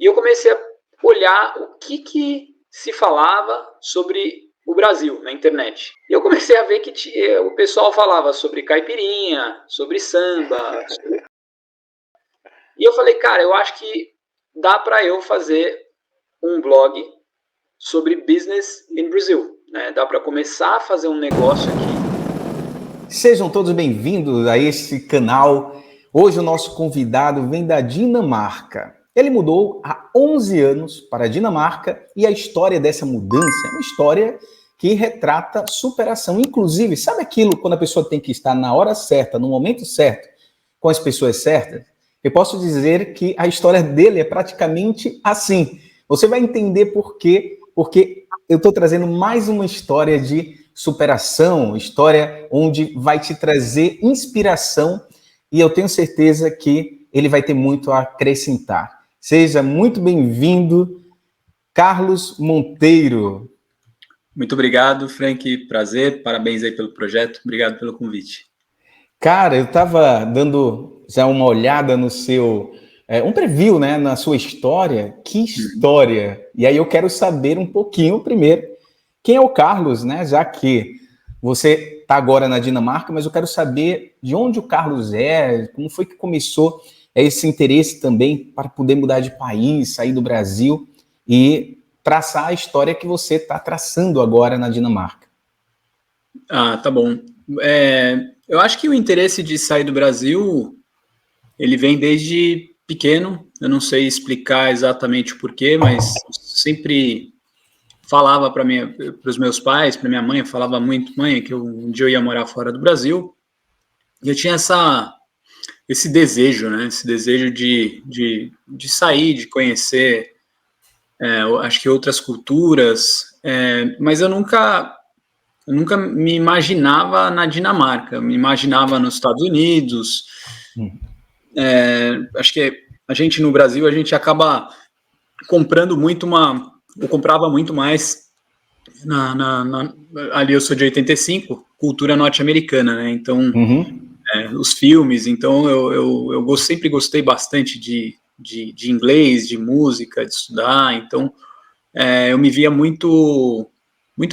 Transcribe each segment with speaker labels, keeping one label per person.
Speaker 1: E eu comecei a olhar o que se falava sobre o Brasil na internet. E eu comecei a ver que o pessoal falava sobre caipirinha, sobre samba. E eu falei, cara, eu acho que dá para eu fazer um blog sobre business in Brazil, né? Dá para começar a fazer um negócio aqui.
Speaker 2: Sejam todos bem-vindos a este canal. Hoje o nosso convidado vem da Dinamarca. Ele mudou há 11 anos para a Dinamarca e a história dessa mudança é uma história que retrata superação. Inclusive, sabe aquilo quando a pessoa tem que estar na hora certa, no momento certo, com as pessoas certas? Eu posso dizer que a história dele é praticamente assim. Você vai entender por quê, porque eu estou trazendo mais uma história de superação, história onde vai te trazer inspiração e eu tenho certeza que ele vai ter muito a acrescentar. Seja muito bem-vindo, Carlos Monteiro.
Speaker 1: Muito obrigado, Frank. Prazer. Parabéns aí pelo projeto. Obrigado pelo convite.
Speaker 2: Cara, eu estava dando já uma olhada no seu... um preview, né, na sua história. Que história! E aí eu quero saber um pouquinho primeiro quem é o Carlos, né? Já que você está agora na Dinamarca, mas eu quero saber de onde o Carlos é, como foi que começou esse interesse também para poder mudar de país, sair do Brasil e traçar a história que você está traçando agora na Dinamarca.
Speaker 1: Ah, tá bom. Eu acho que o interesse de sair do Brasil, ele vem desde pequeno. Eu não sei explicar exatamente o porquê, mas sempre falava para os meus pais, para minha mãe, eu falava muito, mãe, que um dia eu ia morar fora do Brasil. E eu tinha esse desejo, né? Esse desejo de sair, de conhecer, acho que outras culturas, mas eu nunca me imaginava na Dinamarca, eu me imaginava nos Estados Unidos. Acho que a gente no Brasil, a gente acaba comprando muito eu comprava muito mais ali eu sou de 85, cultura norte-americana, né? Então, os filmes, então eu sempre gostei bastante de inglês, de música, de estudar, então eu me via muito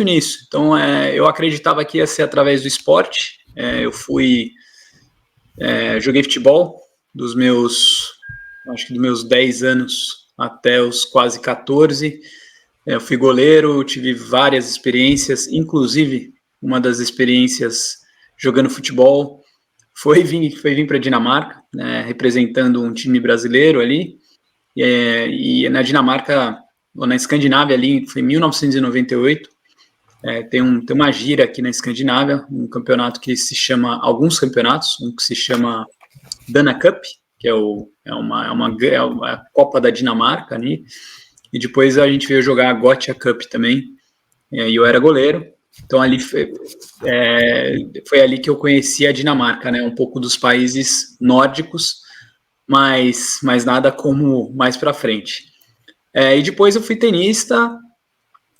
Speaker 1: nisso. Então, eu acreditava que ia ser através do esporte. Eu joguei futebol acho que dos meus 10 anos até os quase 14. Eu fui goleiro, tive várias experiências, inclusive uma das experiências jogando futebol foi vir para a Dinamarca, né, representando um time brasileiro ali, e na Dinamarca, ou na Escandinávia ali, foi em 1998, tem uma gira aqui na Escandinávia, um campeonato que se chama, alguns campeonatos, um que se chama Dana Cup, que é a Copa da Dinamarca ali, e depois a gente veio jogar a Gothia Cup também, e eu era goleiro. Então ali foi ali que eu conheci a Dinamarca, né? Um pouco dos países nórdicos, mas nada como mais para frente. E depois eu fui tenista,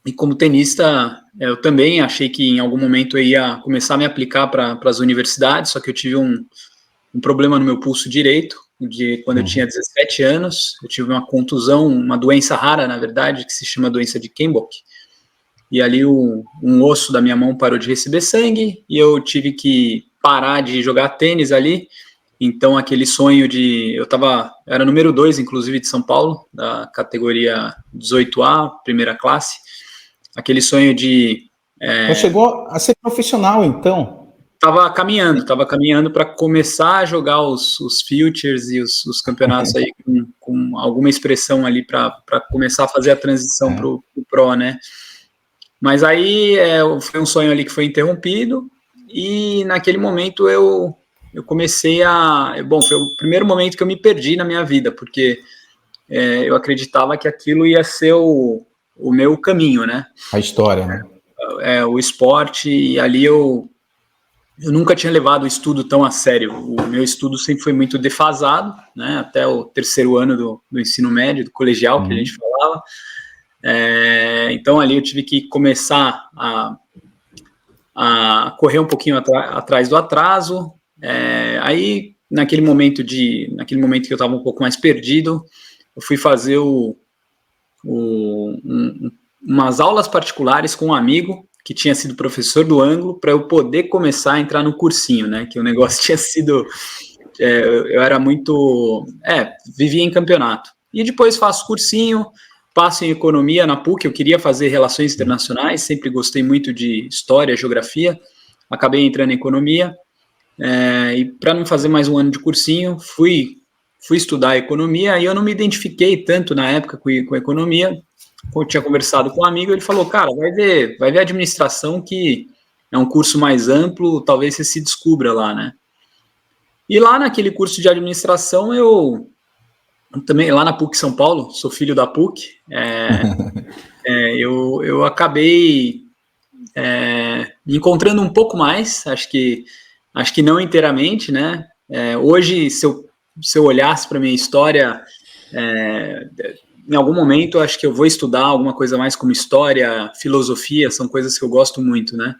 Speaker 1: e como tenista eu também achei que em algum momento eu ia começar a me aplicar para as universidades, só que eu tive um problema no meu pulso direito, quando eu tinha 17 anos, eu tive uma contusão, uma doença rara, na verdade, que se chama doença de Kienbock. E ali um osso da minha mão parou de receber sangue e eu tive que parar de jogar tênis ali. Então aquele sonho eu era número 2, inclusive, de São Paulo, da categoria 18A, primeira classe. Aquele sonho de...
Speaker 2: Você chegou a ser profissional, então?
Speaker 1: Tava caminhando para começar a jogar os futures e os campeonatos aí com alguma expressão ali para começar a fazer a transição para o Pro, né? Mas aí foi um sonho ali que foi interrompido e naquele momento eu comecei foi o primeiro momento que eu me perdi na minha vida, porque eu acreditava que aquilo ia ser o meu caminho, né?
Speaker 2: A história, né?
Speaker 1: O esporte, e ali eu nunca tinha levado o estudo tão a sério. O meu estudo sempre foi muito defasado, né? Até o terceiro ano do ensino médio, do colegial, que a gente falava. Então ali eu tive que começar a correr um pouquinho atrás do atraso. Aí naquele momento que eu estava um pouco mais perdido, eu fui fazer umas aulas particulares com um amigo que tinha sido professor do ângulo, para eu poder começar a entrar no cursinho, né? Que o negócio tinha sido... eu era muito... vivia em campeonato. E depois faço cursinho, passo em economia na PUC, eu queria fazer relações internacionais, sempre gostei muito de história, geografia, acabei entrando em economia, e para não fazer mais um ano de cursinho, fui estudar economia, e eu não me identifiquei tanto na época com economia. Eu tinha conversado com um amigo, ele falou, cara, vai ver administração, que é um curso mais amplo, talvez você se descubra lá, né? E lá naquele curso de administração, eu também, lá na PUC São Paulo, sou filho da PUC, eu acabei me encontrando um pouco mais, acho que não inteiramente, né? Hoje, se eu olhasse para a minha história, em algum momento, acho que eu vou estudar alguma coisa mais como história, filosofia, são coisas que eu gosto muito, né?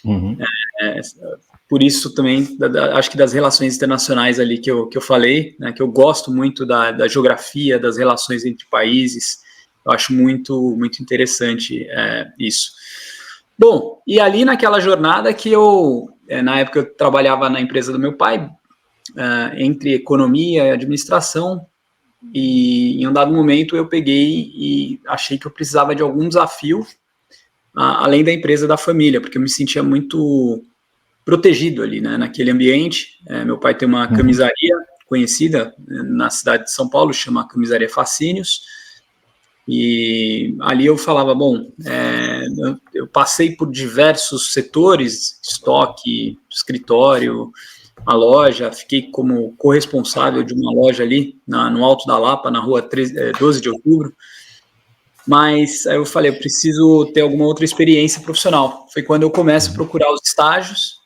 Speaker 2: Uhum.
Speaker 1: Por isso também, acho que das relações internacionais ali que eu falei, né, que eu gosto muito da geografia, das relações entre países, eu acho muito, muito interessante isso. Bom, e ali naquela jornada que na época eu trabalhava na empresa do meu pai, entre economia e administração, e em um dado momento eu peguei e achei que eu precisava de algum desafio, além da empresa da família, porque eu me sentia muito protegido ali, né, naquele ambiente. Meu pai tem uma camisaria conhecida na cidade de São Paulo, chama Camisaria Fascínios, e ali eu falava, bom, eu passei por diversos setores, estoque, escritório, a loja, fiquei como corresponsável de uma loja ali no Alto da Lapa, na rua 12 de outubro, mas aí eu falei, eu preciso ter alguma outra experiência profissional. Foi quando eu começo a procurar os estágios,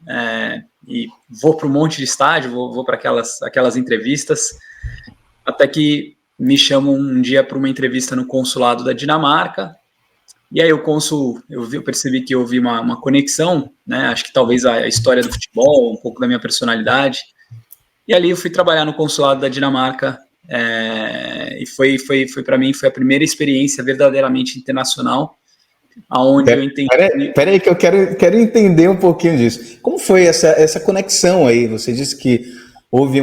Speaker 1: e vou para um monte de estágio, vou para aquelas entrevistas, até que me chamam um dia para uma entrevista no consulado da Dinamarca, e aí o cônsul, eu percebi que houve uma conexão, né, acho que talvez a história do futebol, um pouco da minha personalidade, e ali eu fui trabalhar no consulado da Dinamarca, e foi para mim, foi a primeira experiência verdadeiramente internacional, aonde eu entendi...
Speaker 2: Peraí que eu quero entender um pouquinho disso. Como foi essa conexão aí? Você disse que houve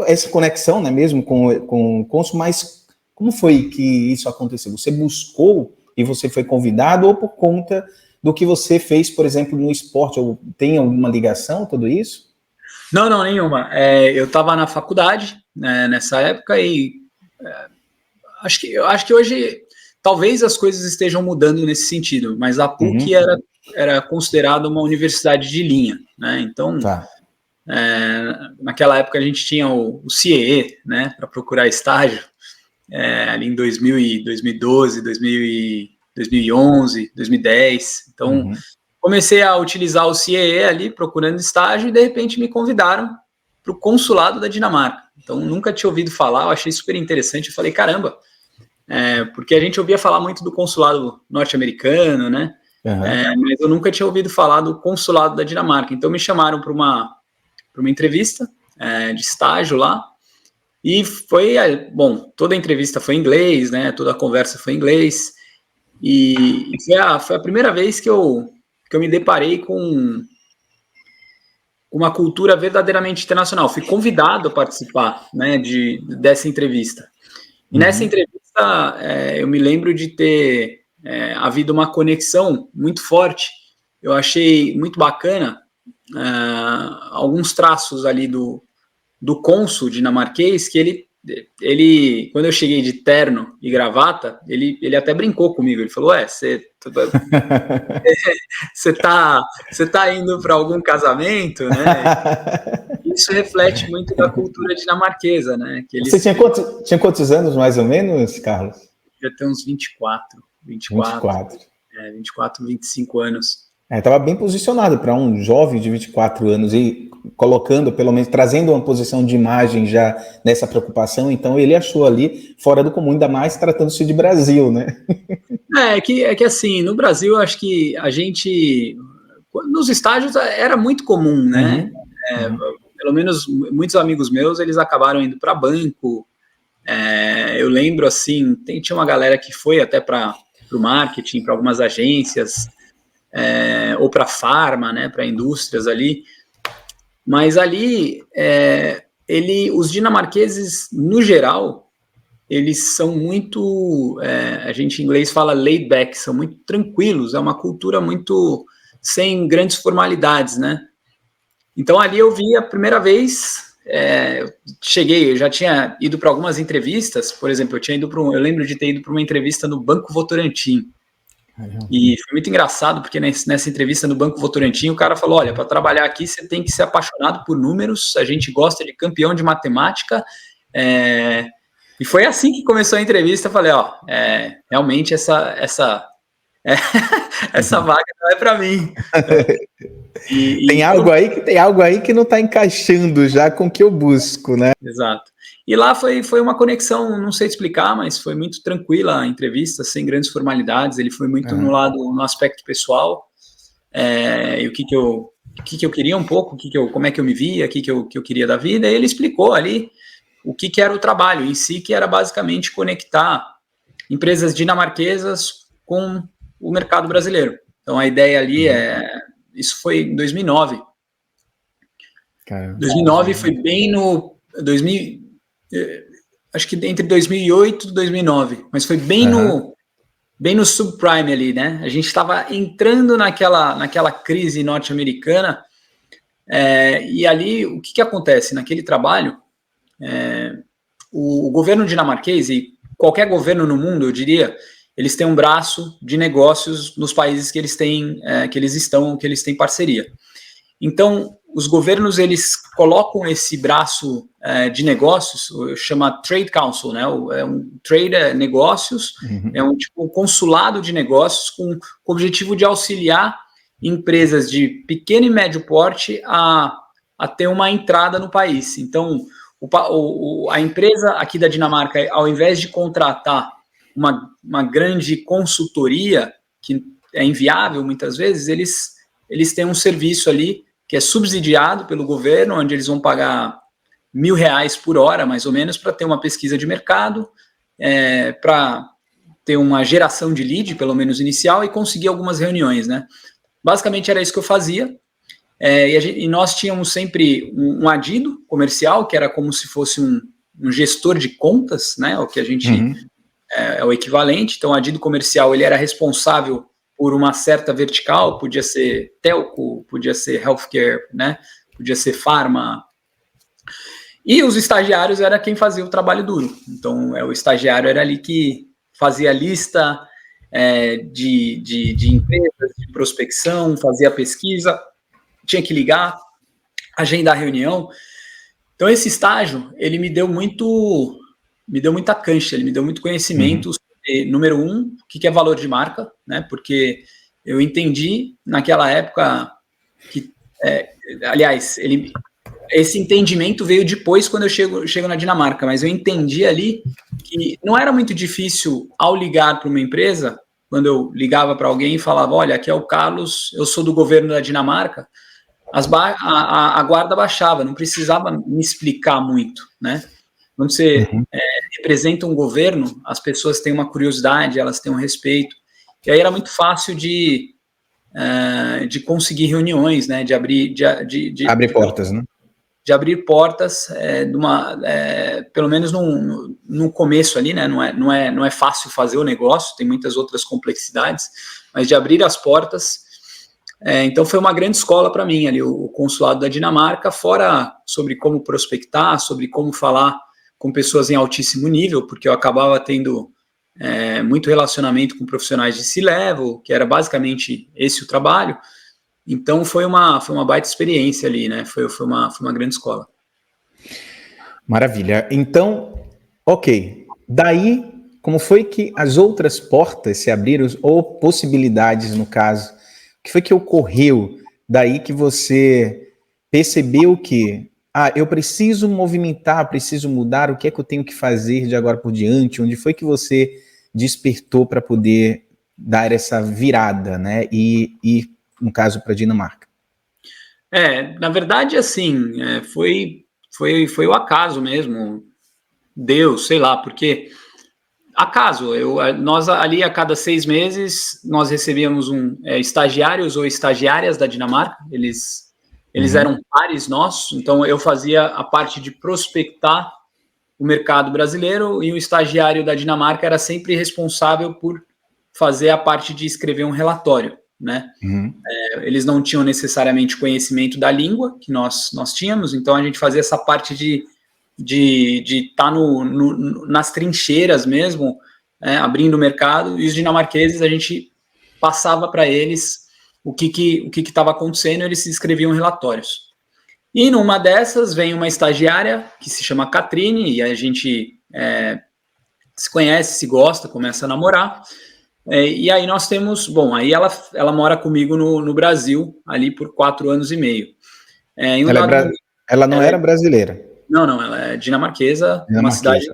Speaker 2: essa conexão, né, mesmo com o cônsul, mas como foi que isso aconteceu? Você buscou e você foi convidado, ou por conta do que você fez, por exemplo, no esporte? Ou tem alguma ligação, tudo isso?
Speaker 1: Não, nenhuma. Eu estava na faculdade, né, nessa época, e acho que hoje talvez as coisas estejam mudando nesse sentido, mas a PUC era considerada uma universidade de linha, né? Então, naquela época a gente tinha o CIEE, né, para procurar estágio, ali em 2012, 2011, 2010. Então, comecei a utilizar o CIEE ali, procurando estágio, e de repente me convidaram para o consulado da Dinamarca. Então, nunca tinha ouvido falar, eu achei super interessante. Eu falei, caramba, porque a gente ouvia falar muito do consulado norte-americano, né? Mas eu nunca tinha ouvido falar do consulado da Dinamarca. Então, me chamaram para uma entrevista de estágio lá. E foi, bom, toda a entrevista foi em inglês, né? Toda a conversa foi em inglês. E foi a primeira vez que eu me deparei com uma cultura verdadeiramente internacional. Fui convidado a participar, né, dessa entrevista. E nessa entrevista, eu me lembro de ter havido uma conexão muito forte. Eu achei muito bacana alguns traços ali do cônsul dinamarquês, que ele, quando eu cheguei de terno e gravata, ele até brincou comigo. Ele falou, você tá indo para algum casamento, né? Isso reflete muito da cultura dinamarquesa, né? Que
Speaker 2: Você tinha quantos anos, mais ou menos, Carlos?
Speaker 1: Já tem uns 24, 25 anos.
Speaker 2: Estava bem posicionado para um jovem de 24 anos e colocando, pelo menos, trazendo uma posição de imagem já nessa preocupação. Então, ele achou ali fora do comum, ainda mais tratando-se de Brasil, né?
Speaker 1: É que assim, no Brasil, eu acho que a gente, nos estágios, era muito comum, né? Pelo menos muitos amigos meus, eles acabaram indo para banco, Eu lembro, assim, tinha uma galera que foi até para o marketing, para algumas agências, ou para farma, né, para indústrias ali, mas ali, os dinamarqueses, no geral, eles são muito, a gente em inglês fala laid back, são muito tranquilos, é uma cultura muito sem grandes formalidades, né? Então ali eu vi a primeira vez, eu já tinha ido para algumas entrevistas, por exemplo, eu lembro de ter ido para uma entrevista no Banco Votorantim, e foi muito engraçado, porque nessa entrevista no Banco Votorantim, o cara falou, olha, para trabalhar aqui você tem que ser apaixonado por números, a gente gosta de campeão de matemática, e foi assim que começou a entrevista. Eu falei, realmente essa vaga não é para mim.
Speaker 2: Tem algo aí que não está encaixando já com o que eu busco, né?
Speaker 1: Exato. E lá foi uma conexão, não sei explicar, mas foi muito tranquila a entrevista, sem grandes formalidades. Ele foi muito no aspecto pessoal, e o que eu queria um pouco, como é que eu me via, o que eu queria da vida. E ele explicou ali o que era o trabalho em si, que era basicamente conectar empresas dinamarquesas com o mercado brasileiro. Então a ideia ali isso foi em 2009. Caramba. 2009 foi bem no 2000, acho que entre 2008 e 2009, mas foi bem no subprime ali, né? A gente estava entrando naquela crise norte-americana, e ali o que acontece naquele trabalho? O governo dinamarquês e qualquer governo no mundo, eu diria, eles têm um braço de negócios nos países que eles têm, que eles têm parceria. Então, os governos, eles colocam esse braço de negócios, chama Trade Council, né? Trade negócios, é um tipo consulado de negócios com o objetivo de auxiliar empresas de pequeno e médio porte a ter uma entrada no país. Então, a empresa aqui da Dinamarca, ao invés de contratar uma grande consultoria, que é inviável muitas vezes, eles têm um serviço ali que é subsidiado pelo governo, onde eles vão pagar R$1.000 por hora, mais ou menos, para ter uma pesquisa de mercado, para ter uma geração de lead, pelo menos inicial, e conseguir algumas reuniões, né? Basicamente era isso que eu fazia, e nós tínhamos sempre um adido comercial, que era como se fosse um gestor de contas, né? O que a gente é o equivalente. Então, o adido comercial, ele era responsável por uma certa vertical, podia ser telco, podia ser healthcare, né? Podia ser farma. E os estagiários era quem fazia o trabalho duro. Então, o estagiário era ali que fazia a lista de empresas, de prospecção, fazia a pesquisa, tinha que ligar, agendar a reunião. Então, esse estágio, ele me deu muita cancha, ele me deu muito conhecimento. Número um, o que é valor de marca, né? Porque eu entendi naquela época que, aliás, esse entendimento veio depois, quando eu chego na Dinamarca, mas eu entendi ali que não era muito difícil, ao ligar para uma empresa, quando eu ligava para alguém e falava, olha, aqui é o Carlos, eu sou do governo da Dinamarca, a guarda baixava, não precisava me explicar muito, né? Quando você representa um governo, as pessoas têm uma curiosidade, elas têm um respeito. E aí era muito fácil de conseguir reuniões, né? De abrir
Speaker 2: portas, né?
Speaker 1: De abrir portas, pelo menos no começo ali, né? Não é fácil fazer o negócio, tem muitas outras complexidades, mas de abrir as portas. Então foi uma grande escola para mim ali, o consulado da Dinamarca, fora sobre como prospectar, sobre como falar com pessoas em altíssimo nível, porque eu acabava tendo muito relacionamento com profissionais de C-level, que era basicamente esse o trabalho. Então foi uma baita experiência ali, né? Foi uma grande escola.
Speaker 2: Maravilha. Então, ok. Daí, como foi que as outras portas se abriram, ou possibilidades, no caso? O que foi que ocorreu daí que você percebeu que eu preciso movimentar, preciso mudar, o que é que eu tenho que fazer de agora por diante? Onde foi que você despertou para poder dar essa virada, né? E no caso, para a Dinamarca?
Speaker 1: Na verdade, assim, foi o acaso mesmo. deu, sei lá, porque acaso, nós ali a cada 6 meses, nós recebíamos estagiários ou estagiárias da Dinamarca, eles eram pares nossos, então eu fazia a parte de prospectar o mercado brasileiro e o estagiário da Dinamarca era sempre responsável por fazer a parte de escrever um relatório, né? Eles não tinham necessariamente conhecimento da língua que nós tínhamos, então a gente fazia essa parte de estar nas trincheiras mesmo, abrindo o mercado, e os dinamarqueses a gente passava para eles o que estava acontecendo, eles escreviam relatórios. E numa dessas vem uma estagiária que se chama Catrine, e a gente se conhece, se gosta, começa a namorar, e aí nós temos, aí ela mora comigo no Brasil, ali por 4 anos e meio.
Speaker 2: Ela não era brasileira?
Speaker 1: Não, ela é dinamarquesa, uma cidade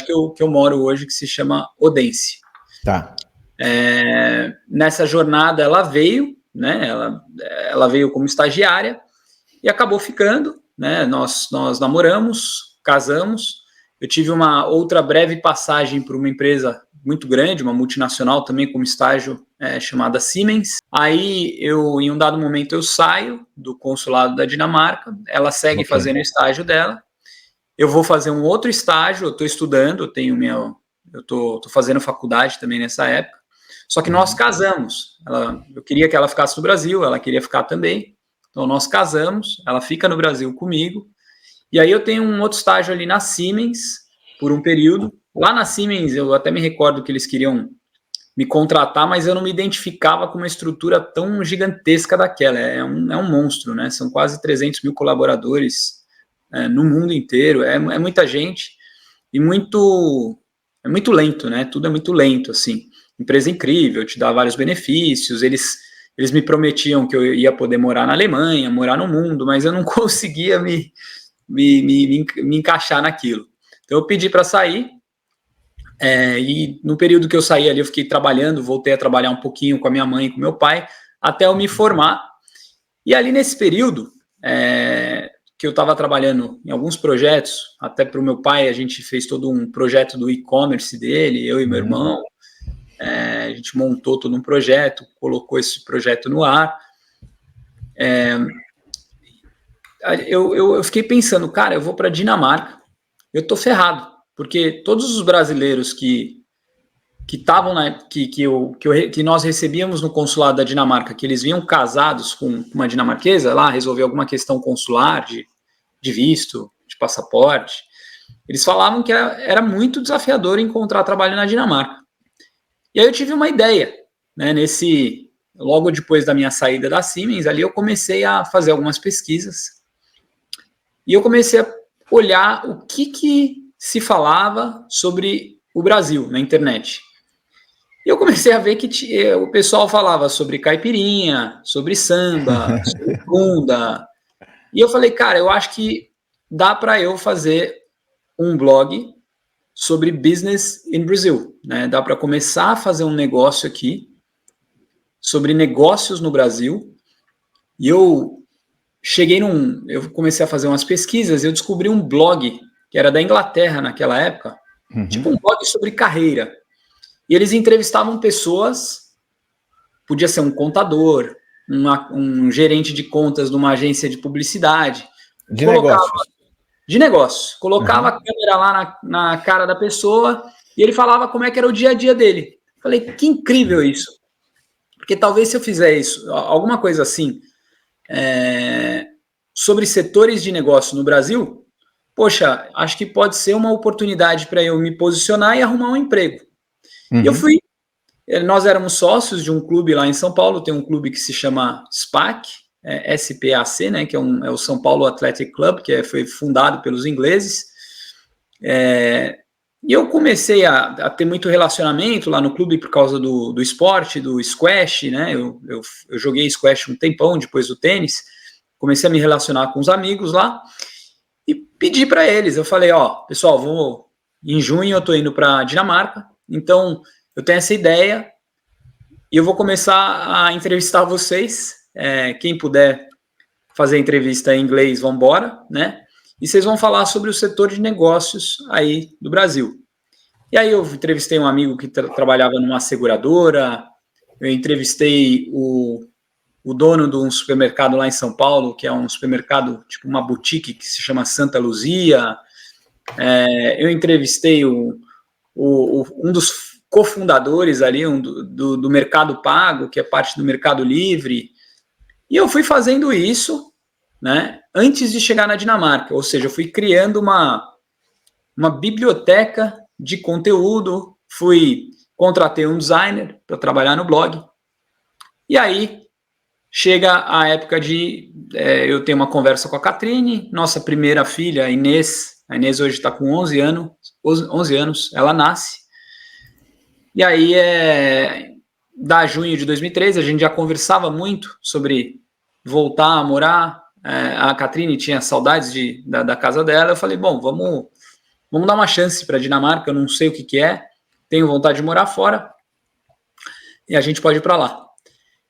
Speaker 1: que eu moro hoje, que se chama Odense.
Speaker 2: Tá.
Speaker 1: Nessa jornada ela veio, né? Ela veio como estagiária e acabou ficando, né? Nós namoramos, casamos. Eu tive uma outra breve passagem por uma empresa muito grande, uma multinacional também como estágio, chamada Siemens. Aí em um dado momento eu saio do consulado da Dinamarca, ela segue fazendo o estágio dela, eu vou fazer um outro estágio, eu estou estudando, eu estou fazendo faculdade também nessa época, só que nós casamos, eu queria que ela ficasse no Brasil, ela queria ficar também, então nós casamos, ela fica no Brasil comigo, e aí eu tenho um outro estágio ali na Siemens, por um período. Lá na Siemens, eu até me recordo que eles queriam me contratar, mas eu não me identificava com uma estrutura tão gigantesca daquela. É um monstro, né? São quase 300 mil colaboradores no mundo inteiro. É muita gente e é muito lento, né? Tudo é muito lento, assim. Empresa incrível, te dá vários benefícios. Eles me prometiam que eu ia poder morar na Alemanha, morar no mundo, mas eu não conseguia me encaixar naquilo. Então eu pedi para sair, e no período que eu saí ali eu fiquei trabalhando, voltei a trabalhar um pouquinho com a minha mãe e com meu pai, até eu me formar. E ali nesse período que eu estava trabalhando em alguns projetos, até para o meu pai, a gente fez todo um projeto do e-commerce dele, eu e meu irmão, a gente montou todo um projeto, colocou esse projeto no ar. Eu fiquei pensando, cara, eu vou para a Dinamarca, eu tô ferrado, porque todos os brasileiros que estavam que nós recebíamos no consulado da Dinamarca, que eles vinham casados com uma dinamarquesa lá, resolver alguma questão consular de visto, de passaporte, eles falavam que era muito desafiador encontrar trabalho na Dinamarca. E aí eu tive uma ideia, né, logo depois da minha saída da Siemens, ali eu comecei a fazer algumas pesquisas, e eu comecei a olhar o que se falava sobre o Brasil na internet. E eu comecei a ver que o pessoal falava sobre caipirinha, sobre samba, sobre bunda. E eu falei, cara, eu acho que dá para eu fazer um blog sobre business in Brazil, né? Dá para começar a fazer um negócio aqui sobre negócios no Brasil. E eu comecei a fazer umas pesquisas, eu descobri um blog que era da Inglaterra naquela época, tipo um blog sobre carreira. E eles entrevistavam pessoas, podia ser um contador, um gerente de contas de uma agência de publicidade. De negócio. Colocava a câmera lá na cara da pessoa e ele falava como é que era o dia a dia dele. Falei, que incrível isso. Porque talvez se eu fizer isso, alguma coisa assim, sobre setores de negócio no Brasil, poxa, acho que pode ser uma oportunidade para eu me posicionar e arrumar um emprego. E nós éramos sócios de um clube lá em São Paulo, tem um clube que se chama SPAC, SPAC, né, que é o São Paulo Athletic Club, que foi fundado pelos ingleses. E eu comecei a ter muito relacionamento lá no clube por causa do esporte, do squash, né? Eu joguei squash um tempão depois do tênis, comecei a me relacionar com os amigos lá e pedi para eles. Eu falei, pessoal, em junho eu estou indo para a Dinamarca, então eu tenho essa ideia e eu vou começar a entrevistar vocês. Quem puder fazer entrevista em inglês, vamos embora, né? e vocês vão falar sobre o setor de negócios aí do Brasil. E aí eu entrevistei um amigo que trabalhava numa seguradora, eu entrevistei o dono de um supermercado lá em São Paulo, que é um supermercado, tipo uma boutique que se chama Santa Luzia. Eu entrevistei um dos cofundadores ali, do Mercado Pago, que é parte do Mercado Livre. E eu fui fazendo isso, né, antes de chegar na Dinamarca. Ou seja, eu fui criando uma biblioteca de conteúdo, contratei um designer para trabalhar no blog. E aí chega a época de eu ter uma conversa com a Catrine, nossa primeira filha, a Inês hoje está com 11 anos, ela nasce. E aí, da junho de 2013, a gente já conversava muito sobre voltar a morar. A Catrine tinha saudades da casa dela. Eu falei, bom, vamos dar uma chance para a Dinamarca, eu não sei o que é, tenho vontade de morar fora, e a gente pode ir para lá.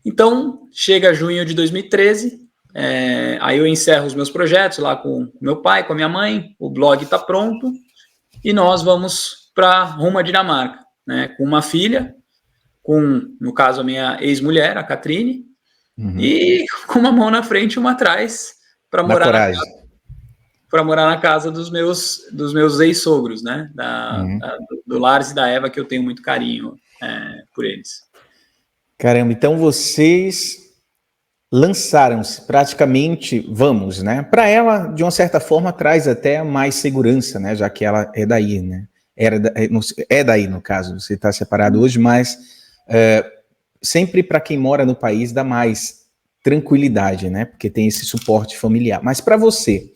Speaker 1: Então, chega junho de 2013, aí eu encerro os meus projetos lá com meu pai, com a minha mãe, o blog está pronto, e nós vamos rumo à Dinamarca, né, com uma filha, no caso, a minha ex-mulher, a Catrine, e com uma mão na frente e uma atrás, para morar na casa dos meus ex-sogros, né, do Lars e da Eva, que eu tenho muito carinho por eles.
Speaker 2: Caramba, então vocês lançaram-se praticamente, né? Para ela, de uma certa forma, traz até mais segurança, né? Já que ela é daí, né? É daí, no caso, você está separado hoje, mas sempre para quem mora no país dá mais tranquilidade, né? Porque tem esse suporte familiar. Mas para você,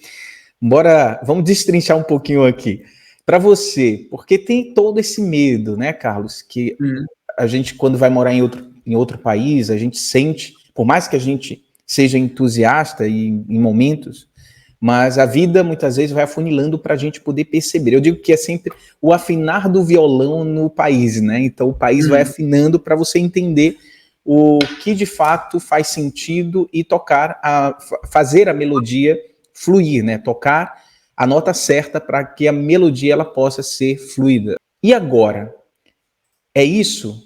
Speaker 2: vamos destrinchar um pouquinho aqui. Para você, porque tem todo esse medo, né, Carlos? Que a gente, quando vai morar em outro país, a gente sente, por mais que a gente seja entusiasta em momentos, mas a vida muitas vezes vai afunilando para a gente poder perceber. Eu digo que é sempre o afinar do violão no país, né? Então o país vai afinando para você entender o que de fato faz sentido e fazer a melodia fluir, né? Tocar a nota certa para que a melodia ela possa ser fluida. E agora? É isso?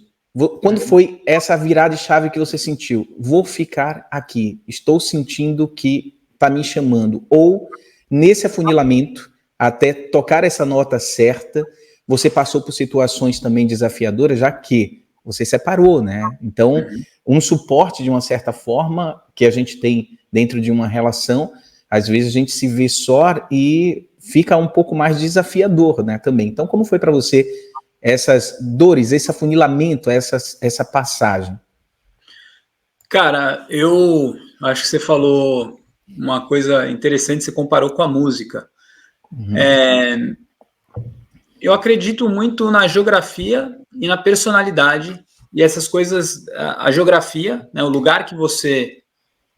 Speaker 2: Quando foi essa virada de chave que você sentiu? Vou ficar aqui, estou sentindo que está me chamando. Ou, nesse afunilamento, até tocar essa nota certa, você passou por situações também desafiadoras, já que você separou, né? Então, um suporte, de uma certa forma, que a gente tem dentro de uma relação, às vezes a gente se vê só e fica um pouco mais desafiador, né, também. Então, como foi para você essas dores, esse afunilamento, essa passagem?
Speaker 1: Cara, eu acho que você falou uma coisa interessante, você comparou com a música. Eu acredito muito na geografia e na personalidade, e essas coisas, a geografia, né, o lugar que você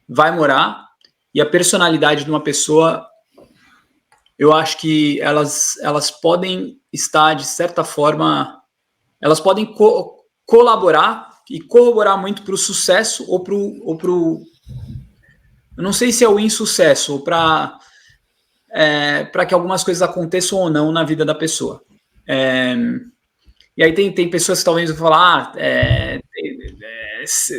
Speaker 1: vai morar, e a personalidade de uma pessoa, eu acho que elas podem estar, de certa forma, elas podem colaborar e corroborar muito para o sucesso ou para o... Eu não sei se é o insucesso, ou para que algumas coisas aconteçam ou não na vida da pessoa. E aí tem pessoas que talvez vão falar,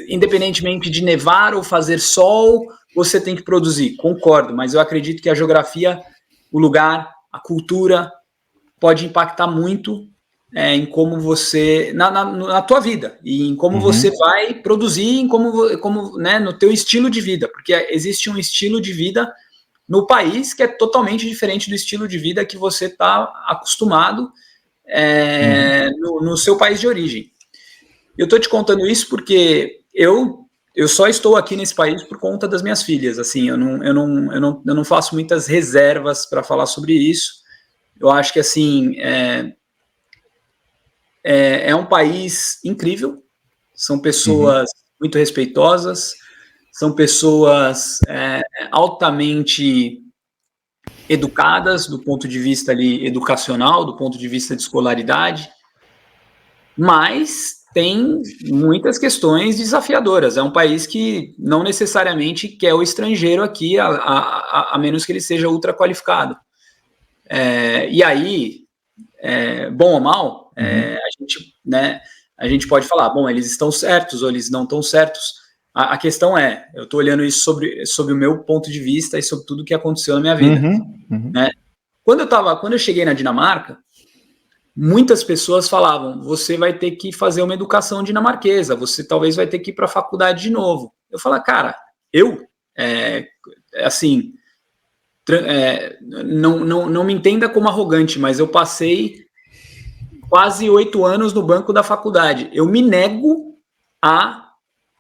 Speaker 1: independentemente de nevar ou fazer sol, você tem que produzir. Concordo, mas eu acredito que a geografia, o lugar, a cultura, pode impactar muito em como você, na tua vida, e em como você vai produzir, em como né, no teu estilo de vida, porque existe um estilo de vida no país que é totalmente diferente do estilo de vida que você está acostumado no seu país de origem. Eu estou te contando isso porque eu só estou aqui nesse país por conta das minhas filhas. Assim, eu não faço muitas reservas para falar sobre isso. Eu acho que assim é um país incrível. São pessoas muito respeitosas, são pessoas altamente educadas do ponto de vista ali educacional, do ponto de vista de escolaridade, mas tem muitas questões desafiadoras. É um país que não necessariamente quer o estrangeiro aqui, a menos que ele seja ultra qualificado. E aí, bom ou mal, a gente pode falar, bom, eles estão certos ou eles não estão certos. A questão eu estou olhando isso sobre o meu ponto de vista e sobre tudo que aconteceu na minha vida. Né? Quando eu cheguei na Dinamarca, muitas pessoas falavam, você vai ter que fazer uma educação dinamarquesa, você talvez vai ter que ir para a faculdade de novo. Eu falava, cara, não me entenda como arrogante, mas eu passei quase 8 anos no banco da faculdade. Eu me nego a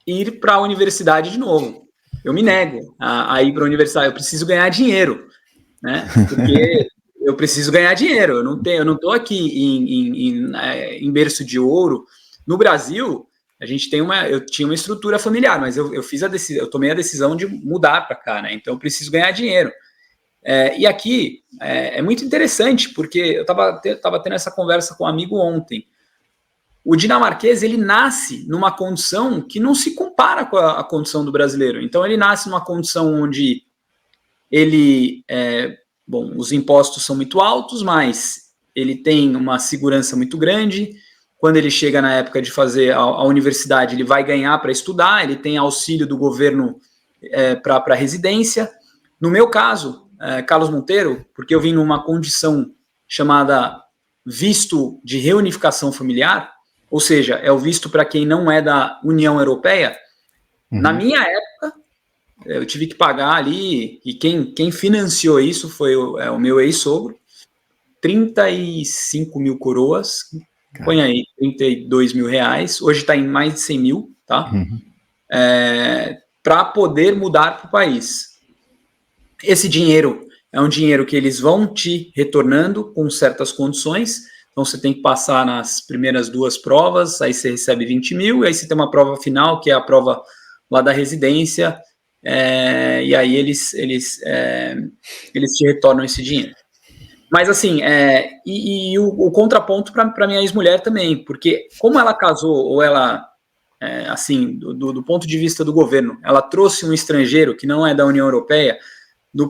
Speaker 1: ir para a universidade de novo. Eu me nego a ir para a universidade. Eu preciso ganhar dinheiro, né? Porque eu preciso ganhar dinheiro. Eu não estou aqui em berço de ouro. No Brasil, eu tinha uma estrutura familiar, mas eu tomei a decisão de mudar para cá, né? Então eu preciso ganhar dinheiro. E aqui é muito interessante, porque eu estava tendo essa conversa com um amigo ontem. O dinamarquês, ele nasce numa condição que não se compara com a condição do brasileiro. Então, ele nasce numa condição onde os impostos são muito altos, mas ele tem uma segurança muito grande. Quando ele chega na época de fazer a universidade, ele vai ganhar para estudar, ele tem auxílio do governo para residência. No meu caso, Carlos Monteiro, porque eu vim numa condição chamada visto de reunificação familiar, ou seja, é o visto para quem não é da União Europeia. Na minha época, eu tive que pagar ali, e quem financiou isso foi o meu ex-sogro, 35 mil coroas, põe aí, 32 mil reais, hoje está em mais de 100 mil, tá? Para poder mudar para o país. Esse dinheiro é um dinheiro que eles vão te retornando com certas condições. Então, você tem que passar nas primeiras 2 provas, aí você recebe 20 mil, e aí você tem uma prova final, que é a prova lá da residência, e aí eles te retornam esse dinheiro. Mas, assim, o contraponto para minha ex-mulher também, porque como ela casou, ou ela, do ponto de vista do governo, ela trouxe um estrangeiro que não é da União Europeia, no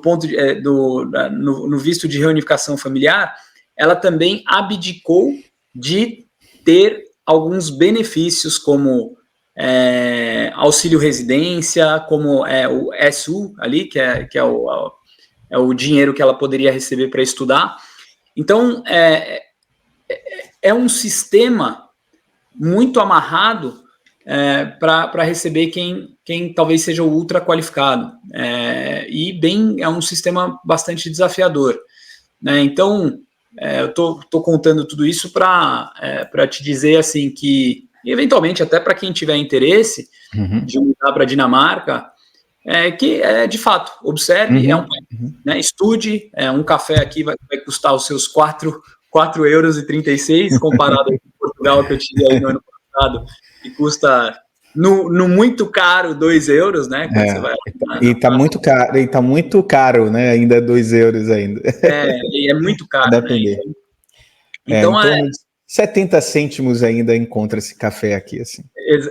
Speaker 1: visto de reunificação familiar, ela também abdicou de ter alguns benefícios como auxílio residência, como o SU ali, que é o dinheiro que ela poderia receber para estudar. Então, é um sistema muito amarrado para receber quem talvez seja o ultra qualificado. E é um sistema bastante desafiador. Né? Então, eu estou contando tudo isso para te dizer assim que, eventualmente, até para quem tiver interesse de mudar para a Dinamarca, que de fato, observe, né, estude, um café aqui vai custar os seus 4,36 euros, comparado com Portugal, que eu tive aí no ano passado, que custa no muito caro 2 euros, né? Quando você vai
Speaker 2: e tá muito caro, né? Ainda 2 euros ainda.
Speaker 1: E é muito caro.
Speaker 2: Depender. Né? Então, em torno de 70 cêntimos ainda encontra esse café aqui, assim.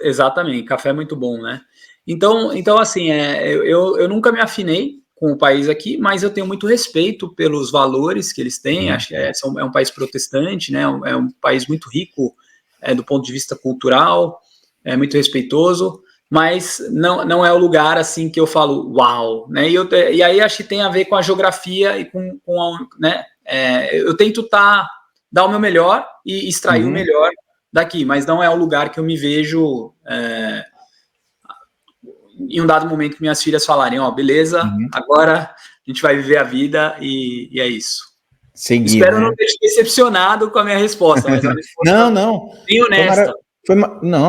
Speaker 1: Exatamente, café é muito bom, né? Então assim, eu nunca me afinei com o país aqui, mas eu tenho muito respeito pelos valores que eles têm. Acho que é um país protestante, né? É um país muito rico do ponto de vista cultural, é muito respeitoso, mas não é o lugar assim que eu falo uau, né? E aí acho que tem a ver com a geografia e com né? Eu tento dar o meu melhor e extrair o melhor daqui, mas não é o lugar que eu me vejo em um dado momento que minhas filhas falarem, beleza, agora a gente vai viver a vida e é isso. Seguir, espero não ter te decepcionado com a minha resposta, mas a resposta
Speaker 2: não.
Speaker 1: Bem honesta.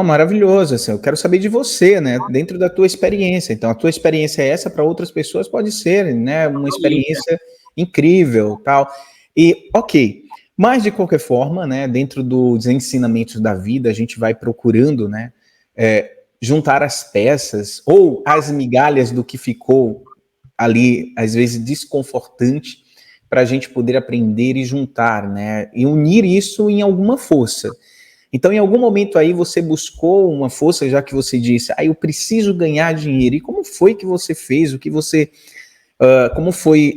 Speaker 2: Maravilhoso, assim, eu quero saber de você, né, dentro da tua experiência. Então, a tua experiência é essa, para outras pessoas pode ser, né, uma experiência incrível, tal. E, ok, mas de qualquer forma, né, dentro dos ensinamentos da vida, a gente vai procurando, né, juntar as peças ou as migalhas do que ficou ali, às vezes desconfortante, para a gente poder aprender e juntar, né, e unir isso em alguma força. Então, em algum momento aí você buscou uma força, já que você disse, eu preciso ganhar dinheiro. E como foi que você fez? Como foi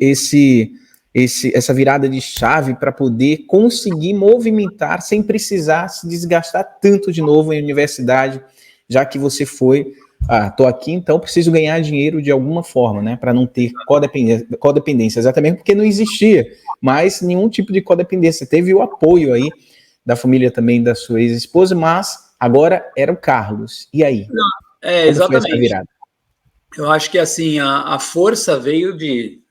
Speaker 2: essa virada de chave para poder conseguir movimentar sem precisar se desgastar tanto de novo em universidade, já que você foi, tô aqui, então preciso ganhar dinheiro de alguma forma, né, para não ter codependência, exatamente porque não existia mais nenhum tipo de codependência. Teve o apoio aí da família também da sua ex-esposa, mas agora era o Carlos. E aí?
Speaker 1: Não,
Speaker 2: como foi essa virada?
Speaker 1: Eu acho que assim, a força veio